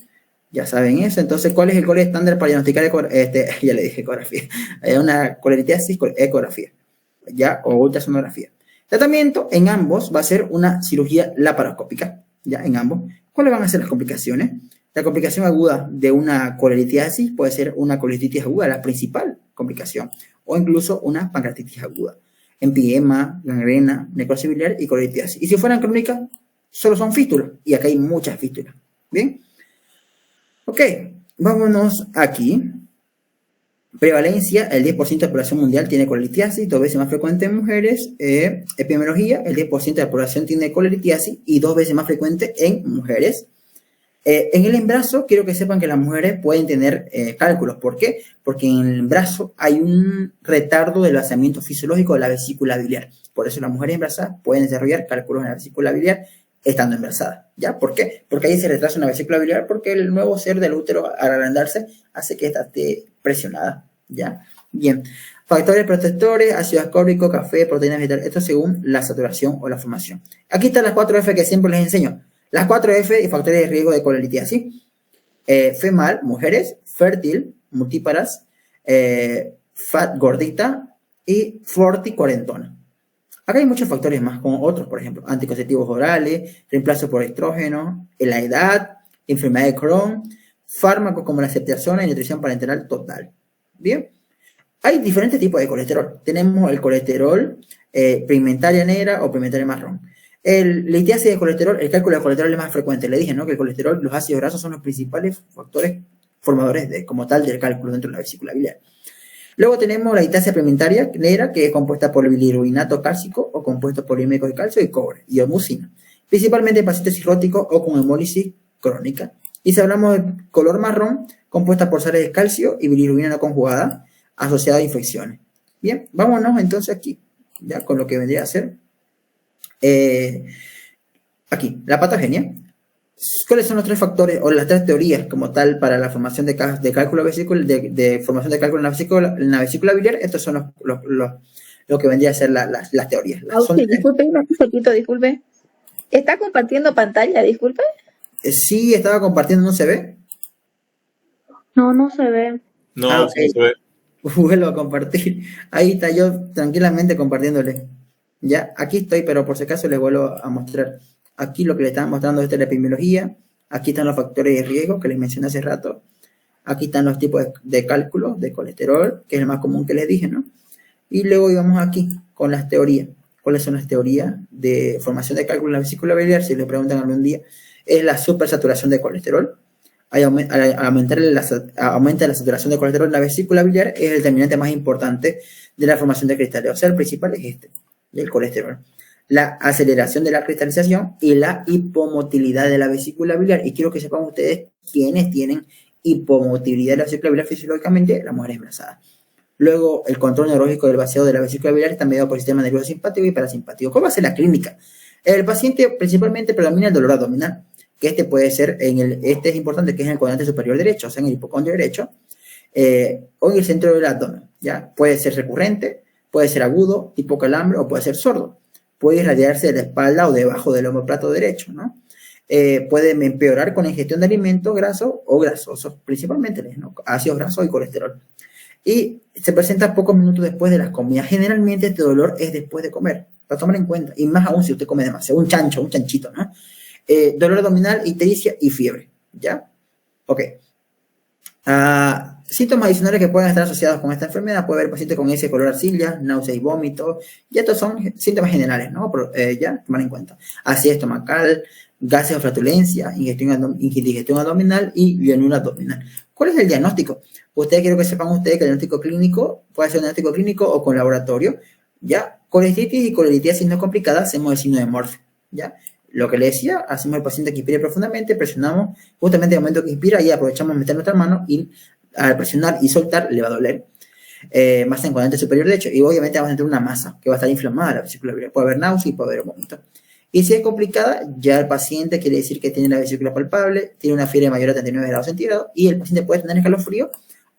Ya saben eso. Entonces, ¿cuál es el gol estándar para diagnosticar ya le dije ecografía? Una colelitiasis ecografía. ¿Ya? O ultrasonografía. Tratamiento en ambos va a ser una cirugía laparoscópica. ¿Ya? En ambos. ¿Cuáles van a ser las complicaciones? La complicación aguda de una colelitiasis puede ser una colititis aguda, la principal complicación, o incluso una pancreatitis aguda. Empiema, gangrena, necrosis biliar y colelitiasis. Y si fueran crónicas, solo son fístulas. Y acá hay muchas fístulas. ¿Bien? Ok, vámonos aquí. Prevalencia, el 10% de la población mundial tiene colelitiasis, 2 veces más frecuente en mujeres. Epidemiología, el 10% de la población tiene colelitiasis y 2 veces más frecuente en mujeres. En el embarazo, quiero que sepan que las mujeres pueden tener cálculos. ¿Por qué? Porque en el embarazo hay un retardo del vaciamiento fisiológico de la vesícula biliar. Por eso las mujeres embarazadas pueden desarrollar cálculos en la vesícula biliar estando embarazadas. ¿Ya? ¿Por qué? Porque ahí se retrasa una vesícula biliar porque el nuevo ser del útero al agrandarse hace que esta esté presionada. ¿Ya? Bien. Factores protectores, ácido ascórbico, café, proteínas vegetales. Esto según la saturación o la formación. Aquí están las 4 F que siempre les enseño. Las 4 F y factores de riesgo de colelitiasis. Femal, mujeres, fértil, multíparas, fat, gordita y forti, cuarentona. Acá hay muchos factores más, como otros, por ejemplo, anticonceptivos orales, reemplazo por estrógeno, la edad, enfermedad de Crohn, fármacos como la ceftriaxona y nutrición parenteral total. Bien, hay diferentes tipos de colesterol. Tenemos el colesterol pigmentaria negra o pigmentaria marrón. El litiasis de colesterol, el cálculo de colesterol es más frecuente. Le dije, ¿no? Que el colesterol, los ácidos grasos son los principales factores formadores como tal del cálculo dentro de la vesícula biliar. Luego tenemos la litiasis pigmentaria negra, que es compuesta por bilirubinato cálcico o compuesto por polímeros de calcio y cobre y mucina, principalmente en pacientes cirróticos o con hemólisis crónica. Y si hablamos de color marrón, compuesta por sales de calcio y bilirubina no conjugada asociada a infecciones. Bien, vámonos entonces aquí, ya con lo que vendría a ser aquí, la patogenia. ¿Cuáles son los 3 factores o las 3 teorías como tal para la formación de cálculo de formación de cálculo en la vesícula biliar? Estos son lo que vendría a ser las teorías. Disculpe, un poquito, disculpe. ¿Está compartiendo pantalla, disculpe? Sí, estaba compartiendo, ¿no se ve? No se ve. No, okay. Sí se ve. Vuelvo a compartir. Ahí está yo tranquilamente compartiéndole. Ya, aquí estoy, pero por si acaso les vuelvo a mostrar. Aquí lo que les estaba mostrando es la epidemiología. Aquí están los factores de riesgo que les mencioné hace rato. Aquí están los tipos de cálculos de colesterol, que es el más común que les dije, ¿no? Y luego íbamos aquí con las teorías. ¿Cuáles son las teorías de formación de cálculo en la vesícula biliar? Si le preguntan algún día, es la supersaturación de colesterol. Al aumenta la saturación de colesterol en la vesícula biliar, es el determinante más importante de la formación de cristales. O sea, el principal es el colesterol. La aceleración de la cristalización y la hipomotilidad de la vesícula biliar. Y quiero que sepan ustedes quiénes tienen hipomotilidad de la vesícula biliar fisiológicamente, las mujeres embarazadas. Luego, el control neurológico del vaciado de la vesícula biliar está mediado por el sistema nervioso simpático y parasimpático. ¿Cuál va a ser la clínica? El paciente principalmente predomina el dolor abdominal, que este puede ser este es importante, que es en el cuadrante superior derecho, o sea, en el hipocondrio derecho, o en el centro del abdomen, ¿ya? Puede ser recurrente, puede ser agudo, tipo calambre, o puede ser sordo. Puede irradiarse de la espalda o debajo del omoplato derecho, ¿no? Puede empeorar con la ingestión de alimentos grasos o grasosos, principalmente, ¿no? Ácidos grasos y colesterol. Y se presenta pocos minutos después de las comidas. Generalmente este dolor es después de comer, para tomar en cuenta, y más aún si usted come demasiado, un chanchito, ¿no? Dolor abdominal, ictericia y fiebre, ¿ya? Ok. Síntomas adicionales que pueden estar asociados con esta enfermedad: puede haber pacientes con ese color arcilla, náusea y vómito. Ya estos son síntomas generales, ¿no? Pero, ya, tomar en cuenta. Acidez estomacal, gases o flatulencia, indigestión abdominal y llenura abdominal. ¿Cuál es el diagnóstico? Quiero que sepan ustedes que el diagnóstico clínico puede ser un diagnóstico clínico o con laboratorio, ¿ya? Colestitis y colelitiasis no complicada, hacemos el signo de Morphy, ¿ya? Lo que le decía, hacemos el paciente que inspire profundamente, presionamos justamente en el momento que inspira y aprovechamos meter nuestra mano y al presionar y soltar le va a doler. Masa en cuadrante superior derecho, y obviamente vamos a tener una masa que va a estar inflamada la vesícula biliar. Puede haber náusea y puede haber vómito. Y si es complicada, ya el paciente quiere decir que tiene la vesícula palpable, tiene una fiebre mayor a 39 grados centígrados y el paciente puede tener escalofrío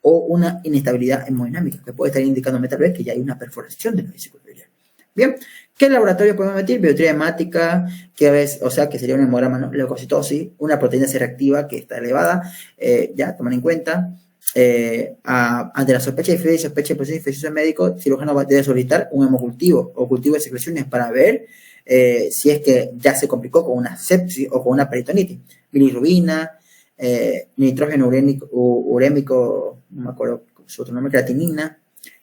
o una inestabilidad hemodinámica, que puede estar indicándome tal vez que ya hay una perforación de la vesícula biliar. Bien, ¿qué laboratorio podemos meter? Biometría hemática, o sea, que sería un hemograma, ¿no? Leucocitosis, una proteína C reactiva que está elevada, ya, toman en cuenta. Ante la sospecha de fiebre y sospecha de proceso infeccioso médico, el cirujano debe solicitar un hemocultivo o cultivo de secreciones para ver si es que ya se complicó con una sepsis o con una peritonitis. Bilirrubina, nitrógeno urémico, no me acuerdo su otro nombre, creatinina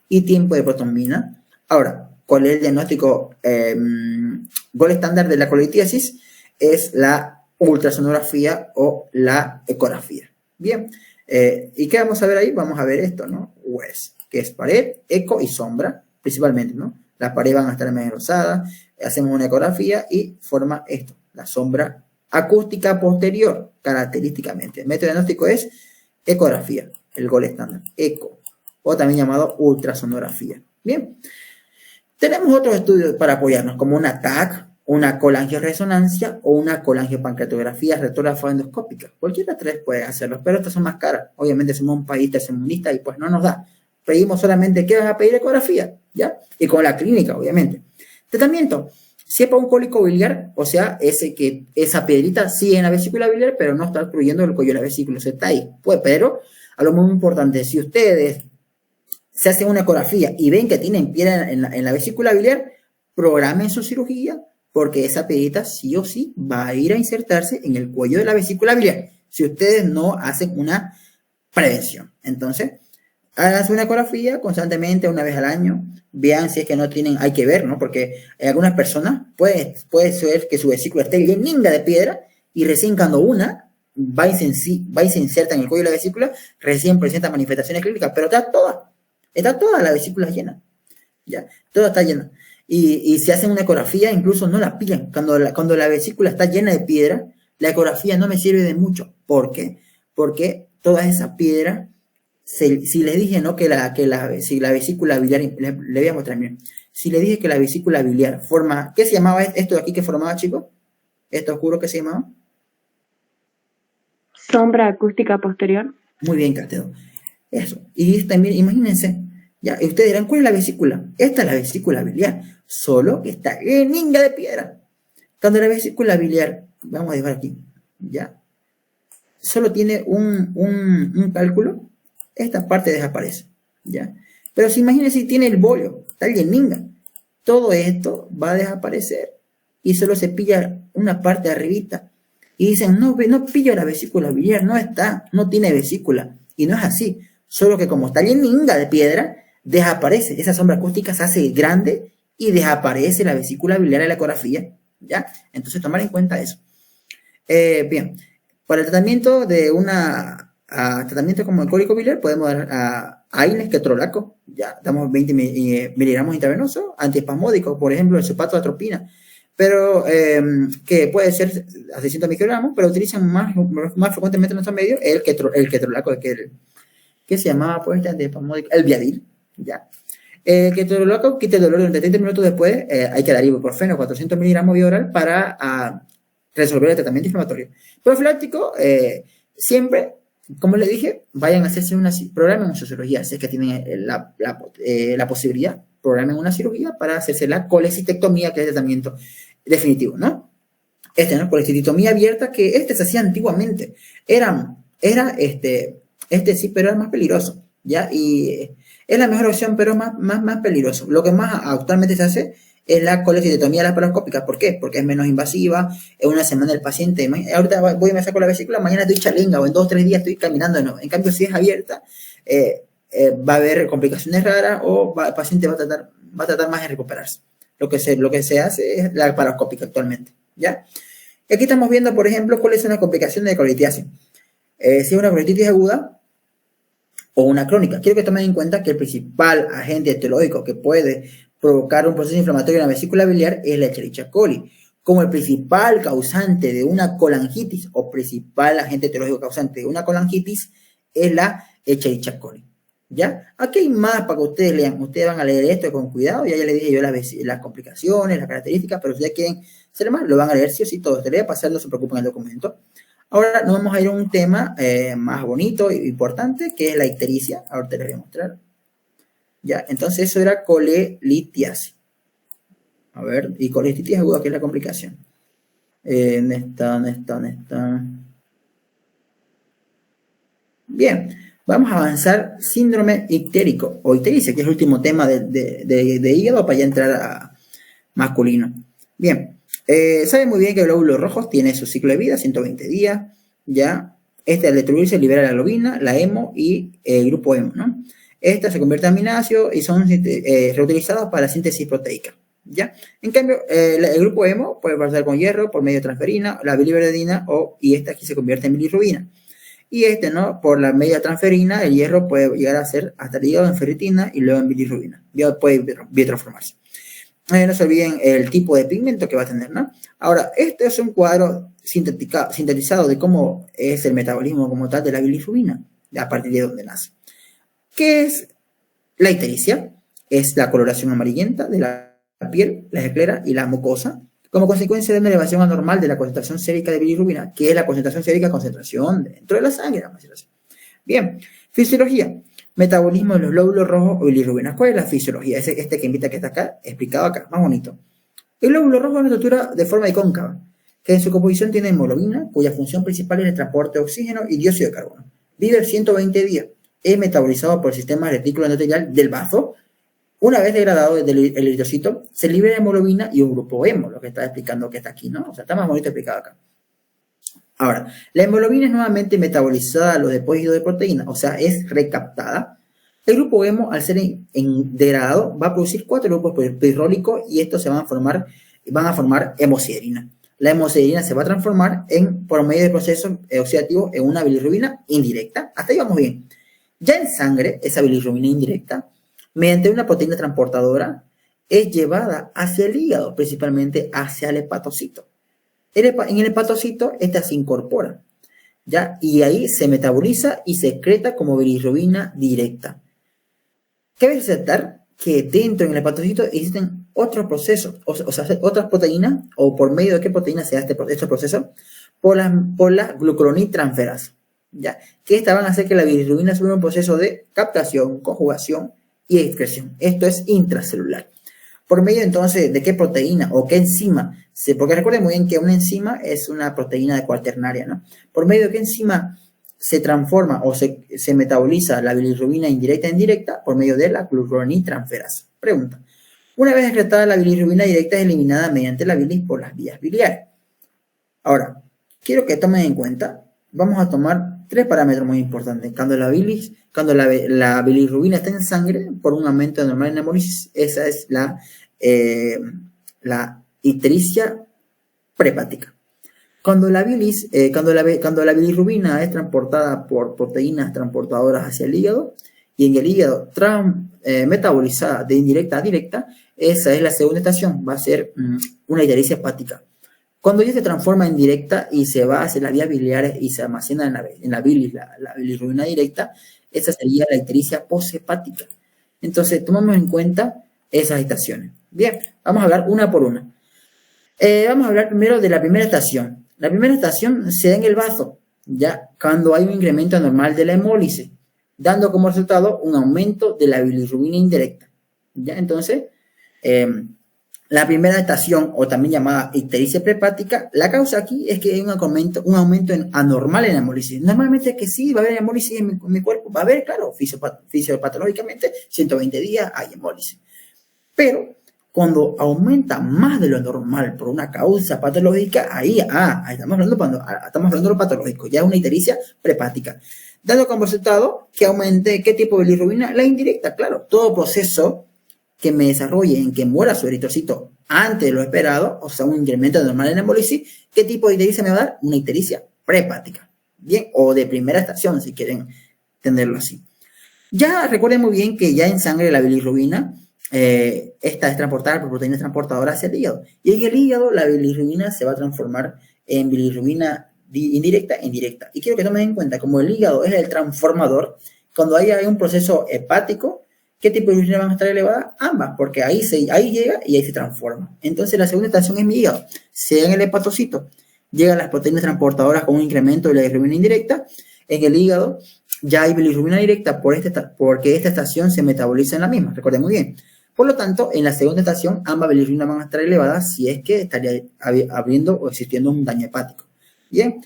y tiempo de protonina. Ahora, ¿cuál es el diagnóstico gold estándar de la colelitiasis? Es la ultrasonografía o la ecografía. Bien, ¿y qué vamos a ver ahí? Vamos a ver esto, ¿no? WES, que es pared, eco y sombra, principalmente, ¿no? Las paredes van a estar medio rosadas, hacemos una ecografía y forma esto, la sombra acústica posterior, característicamente. El método diagnóstico es ecografía, el gold estándar, eco, o también llamado ultrasonografía. Bien, tenemos otros estudios para apoyarnos, como una TAC, una colangioresonancia o una colangiopancreatografía retrografoendoscópica. Cualquiera de tres puede hacerlo, pero estas son más caras. Obviamente somos un país tercermundista y pues no nos da. Pedimos solamente, ¿qué vas a pedir? Ecografía, ¿ya? Y con la clínica, obviamente. Tratamiento: si es para un cólico biliar, o sea, esa piedrita sigue en la vesícula biliar, pero no está obstruyendo el cuello de la vesícula, o sea, está ahí. Pues, pero, a lo muy importante, si ustedes se hacen una ecografía y ven que tienen piedra en la vesícula biliar, programen su cirugía, porque esa piedrita sí o sí va a ir a insertarse en el cuello de la vesícula biliar, si ustedes no hacen una prevención. Entonces, háganse una ecografía constantemente, una vez al año, vean si es que no tienen, hay que ver, ¿no? Porque en algunas personas puede ser que su vesícula esté llena de piedra y recién cuando una va y se inserta en el cuello de la vesícula, recién presenta manifestaciones clínicas, pero está toda la vesícula llena, ya, toda está llena. Y si hacen una ecografía, incluso no la pillan. Cuando la vesícula está llena de piedra, la ecografía no me sirve de mucho. ¿Por qué? Porque toda esa piedra, si les dije, ¿no? Si la vesícula biliar, le voy a mostrar, miren. Si le dije que la vesícula biliar forma, ¿qué se llamaba esto de aquí que formaba, chicos? ¿Esto oscuro qué se llamaba? Sombra acústica posterior. Muy bien, Castedo. Eso. Y también, imagínense, ya, y ustedes dirán, ¿cuál es la vesícula? Esta es la vesícula biliar, solo que está llena de piedra. Cuando la vesícula biliar, vamos a dejar aquí, ya, solo tiene un cálculo, esta parte desaparece, ya. Pero si imagínense si tiene el bolio, está lleninga, todo esto va a desaparecer y solo se pilla una parte de arribita. Y dicen, no pillo la vesícula biliar, no tiene vesícula. Y no es así, solo que como está lleninga de piedra, desaparece, esa sombra acústica se hace grande y desaparece la vesícula biliar en la ecografía, ¿ya? Entonces tomar en cuenta eso. Bien, para el tratamiento tratamiento como el cólico biliar podemos dar a AINES, ketorolaco, ya, damos 20 miligramos intravenosos, antiespasmódicos, por ejemplo, el sulfato de atropina, pero que puede ser a 600 microgramos, pero utilizan más frecuentemente en nuestro medio el ketorolaco, que se llamaba pues antiespasmódico, el Viadil. ¿Ya? El ketorolaco quita el dolor durante 30 minutos después. Hay que dar ibuprofeno, 400 miligramos vía oral para resolver el tratamiento inflamatorio. Profiláctico, siempre, como le dije, vayan a hacerse programen una cirugía, si es que tienen la posibilidad, programen una cirugía para hacerse la colecistectomía, que es el tratamiento definitivo, ¿no? ¿no? Colecistectomía abierta, que se hacía antiguamente. Sí, pero era más peligroso, ¿ya? Y es la mejor opción, pero más peligroso. Lo que más actualmente se hace es la colecistectomía laparoscópica. ¿Por qué? Porque es menos invasiva, en una semana el paciente, ahorita voy y me saco la vesícula, mañana estoy chalinga, o en 2 o 3 días estoy caminando de nuevo. En cambio, si es abierta, va a haber complicaciones raras o el paciente va a tratar más de recuperarse. Lo que se hace es la laparoscópica actualmente, ¿ya? Y aquí estamos viendo, por ejemplo, cuáles son las complicaciones de colitiasis. Si es una colititis aguda o una crónica. Quiero que tomen en cuenta que el principal agente etiológico que puede provocar un proceso inflamatorio en la vesícula biliar es la Escherichia coli. Como el principal causante de una colangitis o principal agente etiológico causante de una colangitis es la Escherichia coli. ¿Ya? Aquí hay más para que ustedes lean. Ustedes van a leer esto con cuidado. Ya les dije yo las complicaciones, las características, pero si ya quieren saber más, lo van a leer sí o sí todo. Te lo voy a pasar, no se preocupen en el documento. Ahora nos vamos a ir a un tema más bonito e importante, que es la ictericia. Ahora te lo voy a mostrar. Ya, entonces eso era colelitiasis. A ver, y colititis aguda, que es la complicación. ¿Dónde está? Bien, vamos a avanzar síndrome ictérico o ictericia, que es el último tema de hígado para ya entrar a masculino. Bien, saben muy bien que el glóbulo rojo tiene su ciclo de vida, 120 días, ya. Al destruirse libera la globina, la hemo y el grupo hemo, ¿no? Estas se convierten en aminoácidos y son reutilizados para la síntesis proteica, ¿ya? En cambio, el grupo hemo puede pasar con hierro por medio de transferina, la biliverdina y esta aquí se convierte en bilirrubina. Y ¿no? Por la media transferina, el hierro puede llegar a ser hasta el hígado en ferritina y luego en bilirrubina. Ya puede biotransformarse. No se olviden el tipo de pigmento que va a tener, ¿no? Ahora, este es un cuadro sintetizado de cómo es el metabolismo como tal de la bilirrubina, a partir de donde nace. ¿Qué es la ictericia? Es la coloración amarillenta de la piel, la esclera y la mucosa, como consecuencia de una elevación anormal de la concentración sérica de bilirrubina, que es la concentración sérica, concentración dentro de la sangre, vamos a decirlo así. Bien, fisiología. Metabolismo de los glóbulos rojos o bilirrubina. ¿Cuál es la fisiología? Este que invita que está acá, explicado acá, más bonito. El glóbulo rojo es una estructura de forma de cóncava, que en su composición tiene hemoglobina, cuya función principal es el transporte de oxígeno y dióxido de carbono. Vive 120 días. Es metabolizado por el sistema retículo endotelial del bazo. Una vez degradado el eritrocito, se libera hemoglobina y un grupo hemo, lo que está explicando que está aquí, ¿no? O sea, está más bonito explicado acá. Ahora, la hemoglobina es nuevamente metabolizada a los depósitos de proteína, o sea, es recaptada. El grupo hemo, al ser degradado, va a producir 4 grupos pirrólicos y estos van a formar hemosiderina. La hemosiderina se va a transformar por medio de procesos oxidativos en una bilirrubina indirecta. Hasta ahí vamos bien. Ya en sangre, esa bilirrubina indirecta, mediante una proteína transportadora, es llevada hacia el hígado, principalmente hacia el hepatocito. En el hepatocito, esta se incorpora, ¿ya? Y ahí se metaboliza y se excreta como bilirrubina directa. Cabe resaltar que dentro del hepatocito existen otros procesos, o sea, otras proteínas, o por medio de qué proteína se da este proceso, por la glucuronidtransferasa, ¿ya? Que estas van a hacer que la bilirrubina sufra un proceso de captación, conjugación y excreción. Esto es intracelular. Por medio entonces de qué proteína o qué enzima, porque recuerden muy bien que una enzima es una proteína de cuaternaria, ¿no? Por medio de qué enzima se transforma o se metaboliza la bilirrubina indirecta e indirecta por medio de la glucuronidtransferasa. Pregunta. Una vez excretada, la bilirrubina directa es eliminada mediante la bilis por las vías biliares. Ahora, quiero que tomen en cuenta, vamos a tomar 3 parámetros muy importantes. Cuando la bilirrubina está en sangre, por un aumento normal en hemólisis, esa es la ictericia prehepática. Cuando la bilirrubina es transportada por proteínas transportadoras hacia el hígado y en el hígado metabolizada de indirecta a directa, esa es la segunda estación, va a ser una ictericia hepática. Cuando ya se transforma en directa y se va hacia las vías biliares y se almacena en la bilis, la bilirrubina directa, esa sería la ictericia poshepática. Entonces, tomamos en cuenta esas estaciones. Bien, vamos a hablar una por una. Vamos a hablar primero de la primera estación. La primera estación se da en el vaso, ya cuando hay un incremento anormal de la hemólisis, dando como resultado un aumento de la bilirrubina indirecta. ¿Ya? Entonces, la primera estación, o también llamada ictericia prehepática, la causa aquí es que hay un aumento anormal en la hemólisis. Normalmente es que sí, va a haber hemólisis en mi cuerpo, va a haber, claro, fisiopatológicamente, 120 días hay hemólisis. Pero cuando aumenta más de lo normal por una causa patológica, ahí estamos hablando de lo patológico, ya es una ictericia prehepática, dando como resultado que aumente, ¿qué tipo de bilirrubina? La indirecta, claro, todo proceso que me desarrolle en que muera su eritrocito antes de lo esperado, o sea, un incremento normal en la hemólisis, ¿qué tipo de ictericia me va a dar? Una ictericia prehepática, bien, o de primera estación, si quieren entenderlo así. Ya recuerden muy bien que ya en sangre la bilirrubina, esta es transportada por proteínas transportadoras hacia el hígado, y en el hígado la bilirrubina se va a transformar en bilirrubina indirecta e indirecta. Y quiero que tomen en cuenta, como el hígado es el transformador, cuando hay un proceso hepático, ¿qué tipo de bilirrubina van a estar elevada? Ambas, porque ahí llega y ahí se transforma. Entonces la segunda estación es mi hígado. Sea en el hepatocito, llegan las proteínas transportadoras con un incremento de la bilirrubina indirecta. En el hígado ya hay bilirrubina directa porque esta estación se metaboliza en la misma. Recuerden muy bien. Por lo tanto, en la segunda estación, ambas bilirrubinas van a estar elevadas si es que estaría habiendo o existiendo un daño hepático. Bien.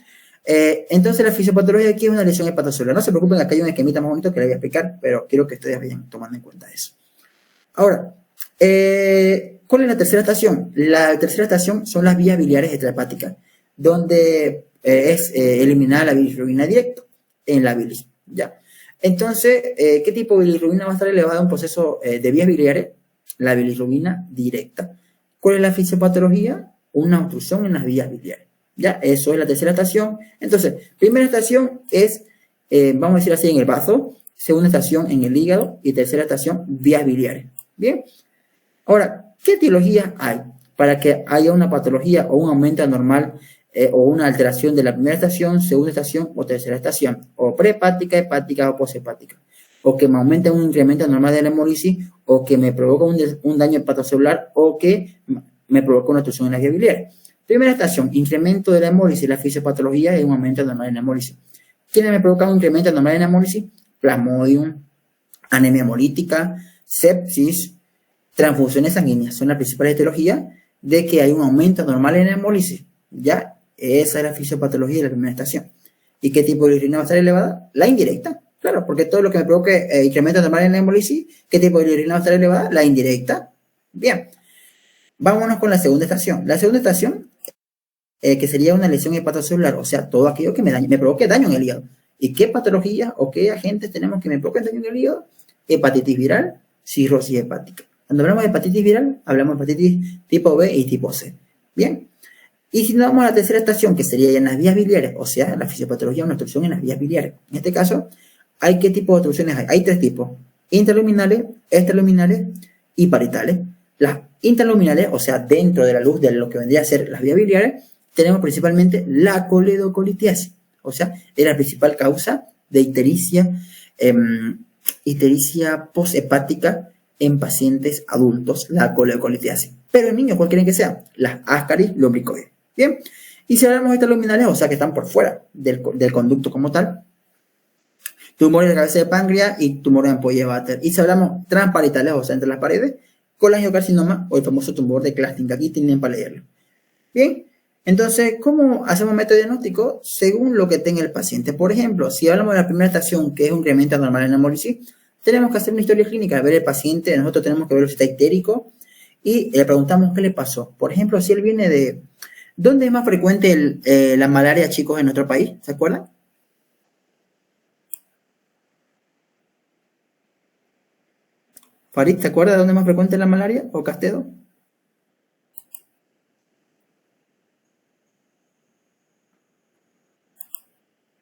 Entonces la fisiopatología aquí es una lesión hepatocelular. No se preocupen, acá hay un esquemita más bonito que les voy a explicar, pero quiero que ustedes vayan tomando en cuenta eso. Ahora, ¿cuál es la tercera estación? La tercera estación son las vías biliares extrahepáticas, donde es eliminada la bilirrubina directa en la bilis, ¿ya? Entonces, ¿qué tipo de bilirrubina va a estar elevada en un proceso de vías biliares? La bilirrubina directa. ¿Cuál es la fisiopatología? Una obstrucción en las vías biliares. Ya, eso es la tercera estación. Entonces, primera estación es, vamos a decir así, en el vaso. Segunda estación en el hígado. Y tercera estación, vías biliares. Bien. Ahora, ¿qué etiologías hay para que haya una patología o un aumento anormal o una alteración de la primera estación, segunda estación o tercera estación? O prehepática, hepática o poshepática. O que me aumente un incremento anormal de la hemólisis, o que me provoca un daño hepatocelular, o que me provoca una obstrucción en las vías biliares. Primera estación, incremento de la hemólisis. La fisiopatología es un aumento anormal en la hemólisis. ¿Quiénes me provocan un incremento anormal en la hemólisis? Plasmodium, anemia hemolítica, sepsis, transfusiones sanguíneas. Son las principales etiologías de que hay un aumento anormal en la hemólisis. Ya, esa es la fisiopatología de la primera estación. ¿Y qué tipo de bilirrubina va a estar elevada? La indirecta. Claro, porque todo lo que me provoque incremento anormal en la hemólisis, ¿qué tipo de bilirrubina va a estar elevada? La indirecta. Bien. Vámonos con la segunda estación. La segunda estación, que sería una lesión hepatocelular, o sea, todo aquello que me provoque daño en el hígado. ¿Y qué patologías o qué agentes tenemos que me provoquen daño en el hígado? Hepatitis viral, cirrosis hepática. Cuando hablamos de hepatitis viral, hablamos de hepatitis tipo B y tipo C. Bien. Y si nos vamos a la tercera estación, que sería ya en las vías biliares, o sea, la fisiopatología es una obstrucción en las vías biliares. En este caso, ¿hay qué tipo de obstrucciones hay? Hay tres tipos: interluminales, extraluminales y paritales. Las interluminales, o sea, dentro de la luz de lo que vendría a ser las vías biliares, tenemos principalmente la coledocolitiasis, o sea, es la principal causa de ictericia poshepática en pacientes adultos, la coledocolitiasis. Pero en niños, ¿cuál quieren que sea? Las Ascaris lumbricoides. Bien, y si hablamos de interluminales, o sea, que están por fuera del conducto como tal, tumores de cabeza de páncreas y tumores de ampolla de Vater. Y si hablamos transparitales, o sea, entre las paredes, colangiocarcinoma o el famoso tumor de Clasting, que aquí tienen para leerlo. Bien, entonces, ¿cómo hacemos método diagnóstico? Según lo que tenga el paciente. Por ejemplo, si hablamos de la primera estación, que es un incremento anormal en la hemólisis, tenemos que hacer una historia clínica, ver el paciente, nosotros tenemos que ver si está ictérico y le preguntamos qué le pasó. Por ejemplo, si él viene de... ¿Dónde es más frecuente la malaria, chicos, en nuestro país? ¿Se acuerdan? Farid, ¿te acuerdas de dónde es más frecuente la malaria o Castedo?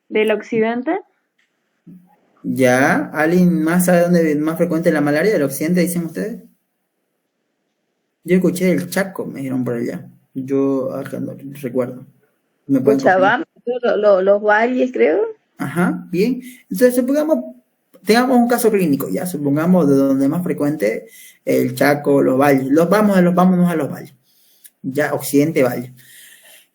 ¿Del occidente? Ya, ¿alguien más sabe dónde es más frecuente la malaria del occidente, dicen ustedes? Yo escuché el Chaco, me dijeron por allá. Yo acá no recuerdo. ¿Me pueden confirmar? Cochabamba, los valles, creo. Ajá, bien. Entonces, supongamos, tengamos un caso clínico, ya, supongamos de donde es más frecuente el Chaco, los valles, vámonos a los valles, ya, occidente valle.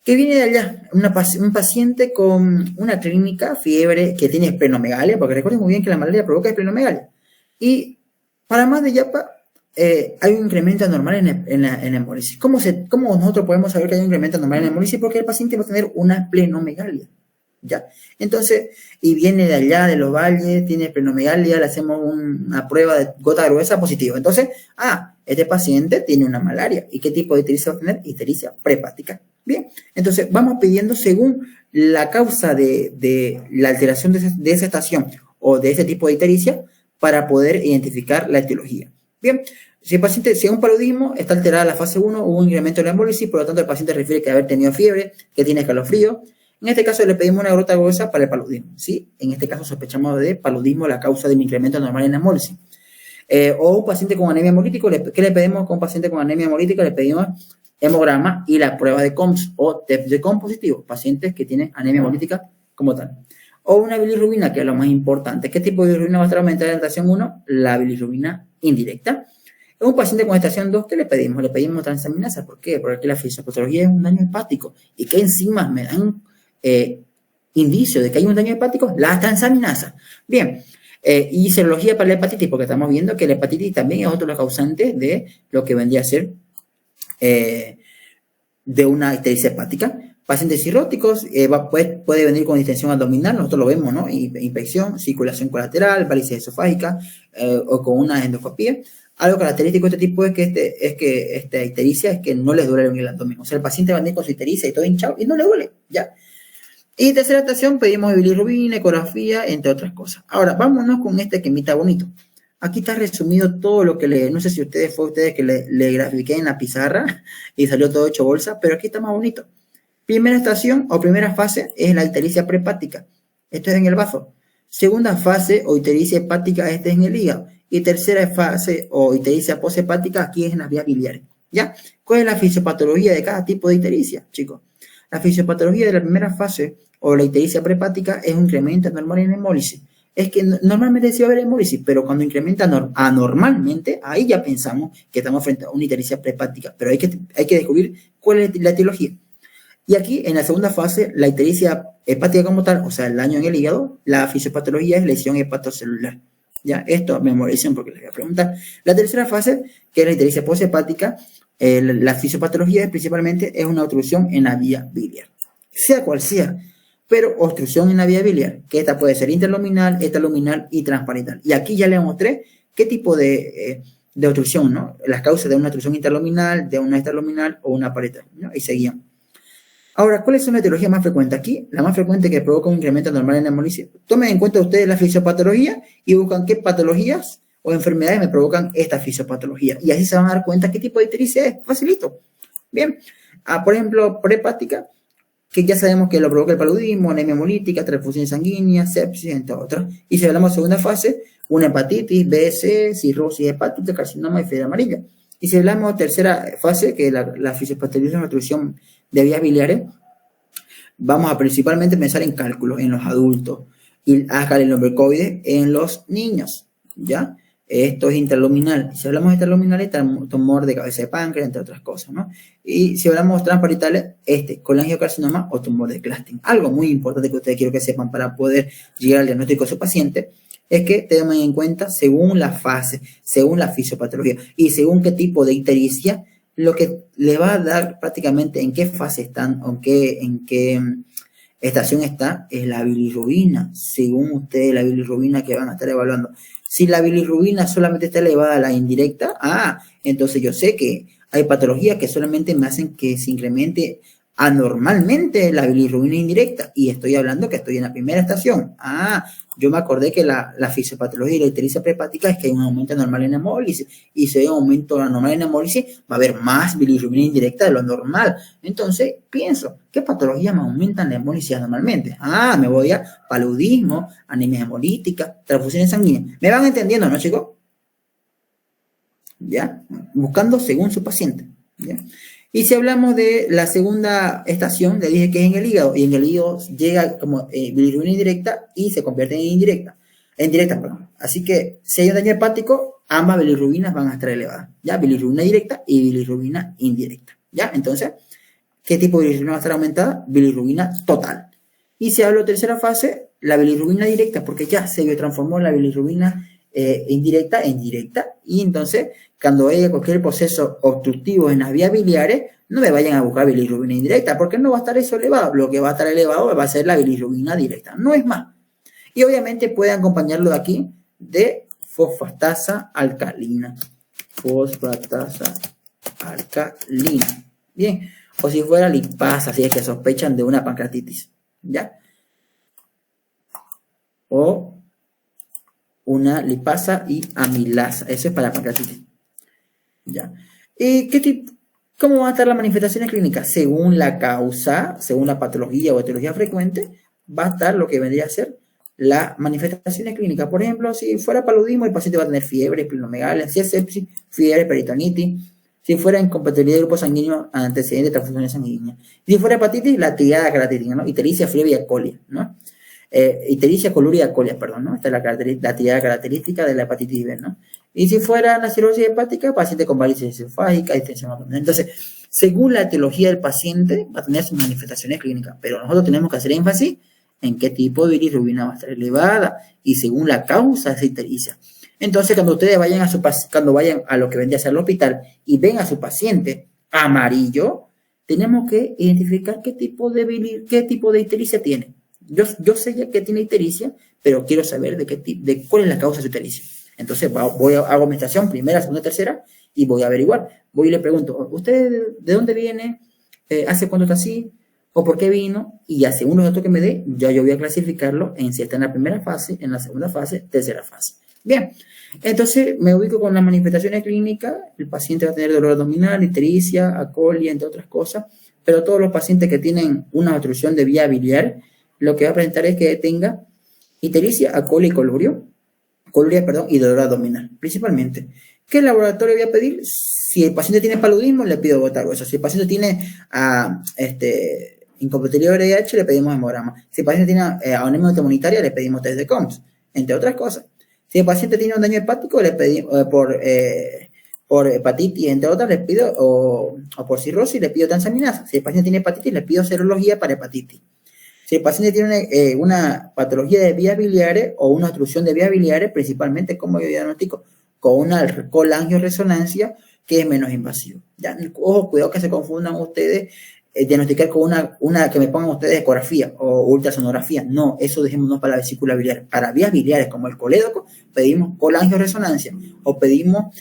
Que viene de allá, un paciente con una clínica, fiebre, que tiene esplenomegalia, porque recuerden muy bien que la malaria provoca esplenomegalia. Y para más de Yapa, hay un incremento anormal en la hemólisis. ¿Cómo nosotros podemos saber que hay un incremento anormal en la hemólisis? Porque el paciente va a tener una esplenomegalia, ¿ya? Entonces, y viene de allá, de los valles, tiene esplenomegalia, le hacemos una prueba de gota gruesa positiva. Entonces, este paciente tiene una malaria. ¿Y qué tipo de ictericia va a tener? Ictericia prehepática. Bien, entonces vamos pidiendo según la causa de la alteración de esa estación o de ese tipo de ictericia para poder identificar la etiología. Bien, si el paciente, según paludismo, está alterada la fase 1, hubo un incremento de la hemólisis, por lo tanto el paciente refiere que haber tenido fiebre, que tiene escalofrío. En este caso le pedimos una gota gruesa para el paludismo, ¿sí? En este caso sospechamos de paludismo la causa de un incremento normal en la hemólisis. O un paciente con anemia hemolítica, ¿qué le pedimos con un paciente con anemia hemolítica? Le pedimos hemograma y la prueba de COMS o test de COMS positivo, pacientes que tienen anemia hemolítica como tal. O una bilirrubina, que es lo más importante. ¿Qué tipo de bilirrubina va a estar aumentada en la estación 1? La bilirrubina indirecta. En un paciente con estación 2, ¿qué le pedimos? Le pedimos transaminasa. ¿Por qué? Porque la fisiopatología es un daño hepático. ¿Y qué enzimas me dan indicio de que hay un daño hepático? La transaminasa. Bien. Y serología para la hepatitis, porque estamos viendo que la hepatitis también es otro de los causantes de lo que vendría a ser de una ictericia hepática. Pacientes cirróticos, puede venir con distensión abdominal, nosotros lo vemos, ¿no? Infección, circulación colateral, varices esofágica o con una endoscopía. Algo característico de este tipo es que esta ictericia es que no les duele el abdomen. O sea, el paciente va a venir con su ictericia y todo hinchado y no le duele, ¿ya? Y tercera estación, pedimos bilirrubina, ecografía, entre otras cosas. Ahora, vámonos con este esquemita bonito. Aquí está resumido todo lo que no sé si fue ustedes que le grafiqué en la pizarra y salió todo hecho bolsa, pero aquí está más bonito. Primera estación o primera fase es la ictericia prehepática. Esto es en el bazo. Segunda fase o ictericia hepática, este es en el hígado. Y tercera fase o ictericia poshepática, aquí es en las vías biliares. ¿Ya? ¿Cuál es la fisiopatología de cada tipo de ictericia, chicos? La fisiopatología de la primera fase o la ictericia prehepática es un incremento anormal en hemólisis. Es que normalmente sí va a haber hemólisis, pero cuando incrementa anormalmente, ahí ya pensamos que estamos frente a una ictericia prehepática. Pero hay que descubrir cuál es la etiología. Y aquí, en la segunda fase, la ictericia hepática como tal, o sea, el daño en el hígado, la fisiopatología es lesión hepatocelular. Ya, esto memoricen porque les voy a preguntar. La tercera fase, que es la ictericia poshepática, la fisiopatología principalmente es una obstrucción en la vía biliar. Sea cual sea, pero obstrucción en la vía biliar, que esta puede ser interluminal, extraluminal y transparental. Y aquí ya les mostré qué tipo de obstrucción, ¿no? Las causas de una obstrucción interluminal, de una extraluminal o una parental, ¿no? Y seguían. Ahora, ¿cuáles son las etiologías más frecuentes? Aquí, la más frecuente que provoca un incremento normal en la hemólisis. Tomen en cuenta ustedes la fisiopatología y buscan qué patologías o enfermedades me provocan esta fisiopatología. Y así se van a dar cuenta qué tipo de ictericia es. Facilito. Bien. Por ejemplo, prehepática, que ya sabemos que lo provoca el paludismo, anemia hemolítica, transfusión sanguínea, sepsis, entre otras. Y si hablamos de segunda fase, una hepatitis, BC, cirrosis hepática, carcinoma y fiebre amarilla. Y si hablamos de tercera fase, que es la fisiopatología de una obstrucción de vías biliares, vamos a principalmente pensar en cálculos en los adultos y escalenobercoides en los niños, ¿ya? Esto es intraluminal. Si hablamos de intraluminales, tumor de cabeza de páncreas, entre otras cosas, ¿no? Y si hablamos transparitales, colangiocarcinoma o tumor de Clastin. Algo muy importante que ustedes quiero que sepan para poder llegar al diagnóstico de su paciente es que tengan en cuenta según la fase, según la fisiopatología y según qué tipo de ictericia, lo que le va a dar prácticamente en qué fase están o en qué estación está es la bilirrubina, según ustedes la bilirrubina que van a estar evaluando. Si la bilirrubina solamente está elevada a la indirecta, entonces yo sé que hay patologías que solamente me hacen que se incremente anormalmente la bilirrubina indirecta. Y estoy hablando que estoy en la primera estación. Yo me acordé que la fisiopatología y la ictericia prehepática es que hay un aumento anormal en hemólisis. Y si hay un aumento anormal en hemólisis, va a haber más bilirrubina indirecta de lo normal. Entonces, pienso, ¿qué patologías me aumentan la hemólisis anormalmente? Me voy a paludismo, anemia hemolítica, transfusiones sanguíneas. ¿Me van entendiendo, no, chicos? ¿Ya? Buscando según su paciente. ¿Ya? Y si hablamos de la segunda estación, le dije que es en el hígado, y en el hígado llega como bilirrubina indirecta y se convierte en indirecta. En directa, perdón. Así que si hay un daño hepático, ambas bilirrubinas van a estar elevadas, ¿ya? Bilirrubina directa y bilirrubina indirecta, ¿ya? Entonces, ¿qué tipo de bilirrubina va a estar aumentada? Bilirrubina total. Y si hablo de tercera fase, la bilirrubina directa, porque ya se transformó la bilirrubina indirecta en directa, y entonces, cuando haya cualquier proceso obstructivo en las vías biliares, no me vayan a buscar bilirrubina indirecta, porque no va a estar eso elevado. Lo que va a estar elevado va a ser la bilirrubina directa, no es más. Y obviamente pueden acompañarlo de aquí de fosfatasa alcalina. Fosfatasa alcalina. Bien. O si fuera lipasa, si es que sospechan de una pancreatitis. ¿Ya? O una lipasa y amilasa. Eso es para la pancreatitis. ¿Ya? ¿Y cómo van a estar las manifestaciones clínicas? Según la causa, según la patología o etiología frecuente, va a estar lo que vendría a ser las manifestaciones clínicas. Por ejemplo, si fuera paludismo, el paciente va a tener fiebre, esplenomegalia, si es sepsis, fiebre, peritonitis. Si fuera incompatibilidad de grupo sanguíneo antecedente de transfusiones sanguíneas. Si fuera hepatitis, la tirada característica, ¿no? Ictericia, fiebre y acolia, ¿no? Ictericia, coluria y acolia, perdón, ¿no? Esta es la tirada característica de la hepatitis B, ¿no? Y si fuera la cirrosis hepática, paciente con varices esofágica, distensión abdominal. Entonces, según la etiología del paciente, va a tener sus manifestaciones clínicas, pero nosotros tenemos que hacer énfasis en qué tipo de bilirrubina va a estar elevada y según la causa de esa ictericia. Entonces, cuando ustedes vayan a lo que vendría a ser el hospital y ven a su paciente amarillo, tenemos que identificar qué tipo de ictericia tiene. Yo sé ya que tiene ictericia, pero quiero saber de cuál es la causa de su ictericia. Entonces, hago administración, primera, segunda, tercera, y voy a averiguar. Voy y le pregunto, ¿usted de dónde viene? ¿Hace cuánto está así? ¿O por qué vino? Y ya según los datos que me dé, ya yo voy a clasificarlo en si está en la primera fase, en la segunda fase, tercera fase. Bien, entonces me ubico con las manifestaciones clínicas. El paciente va a tener dolor abdominal, ictericia, acolia, entre otras cosas, pero todos los pacientes que tienen una obstrucción de vía biliar, lo que va a presentar es que tenga ictericia, acolia y coluria, y dolor abdominal, principalmente. ¿Qué laboratorio voy a pedir? Si el paciente tiene paludismo, le pido botarhueso. Si el paciente tiene incompatibilidad de VIH, le pedimos hemograma. Si el paciente tiene anemia autoinmunitaria, le pedimos test de COMS, entre otras cosas. Si el paciente tiene un daño hepático, le pedimos por hepatitis, entre otras, le pido, o por cirrosis, le pido transaminasa. Si el paciente tiene hepatitis, le pido serología para hepatitis. Si el paciente tiene una patología de vías biliares o una obstrucción de vías biliares, principalmente, como yo diagnostico, con una colangioresonancia que es menos invasivo. ¿Ya? Ojo, cuidado que se confundan ustedes, diagnosticar con una que me pongan ustedes ecografía o ultrasonografía. No, eso dejémonos para la vesícula biliar. Para vías biliares como el colédoco, pedimos colangioresonancia o pedimos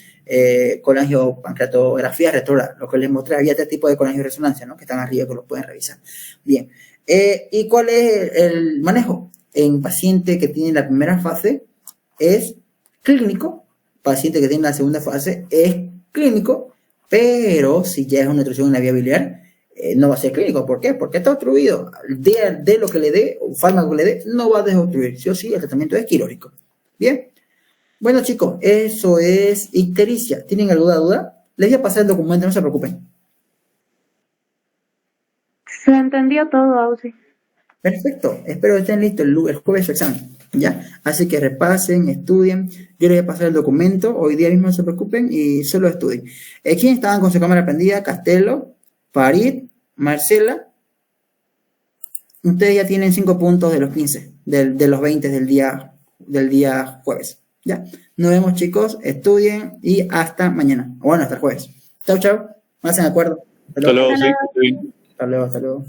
colangiopancreatografía retrógrada. Lo que les mostré, había tres tipos de colangioresonancia, ¿no? Que están arriba, que los pueden revisar. Bien. ¿Y cuál es el manejo? En paciente que tiene la primera fase es clínico, paciente que tiene la segunda fase es clínico, pero si ya es una obstrucción en la vía biliar, no va a ser clínico. ¿Por qué? Porque está obstruido. De lo que le dé, un fármaco que le dé, no va a desobstruir. Sí o sí, el tratamiento es quirúrgico. Bien. Bueno, chicos, eso es ictericia. ¿Tienen alguna duda? Les voy a pasar el documento, no se preocupen. Se entendió todo, Ausi. Perfecto. Espero que estén listos el jueves su examen. ¿Ya? Así que repasen, estudien. Yo les voy a pasar el documento. Hoy día mismo no se preocupen y solo estudien. ¿Quiénes estaban con su cámara prendida? Castelo, Farid, Marcela. Ustedes ya tienen 5 puntos de los 15, de los 20 del día jueves. ¿Ya? Nos vemos, chicos. Estudien y hasta mañana. Bueno, hasta el jueves. Chau, chau. Más en acuerdo. Hasta luego. Hasta luego.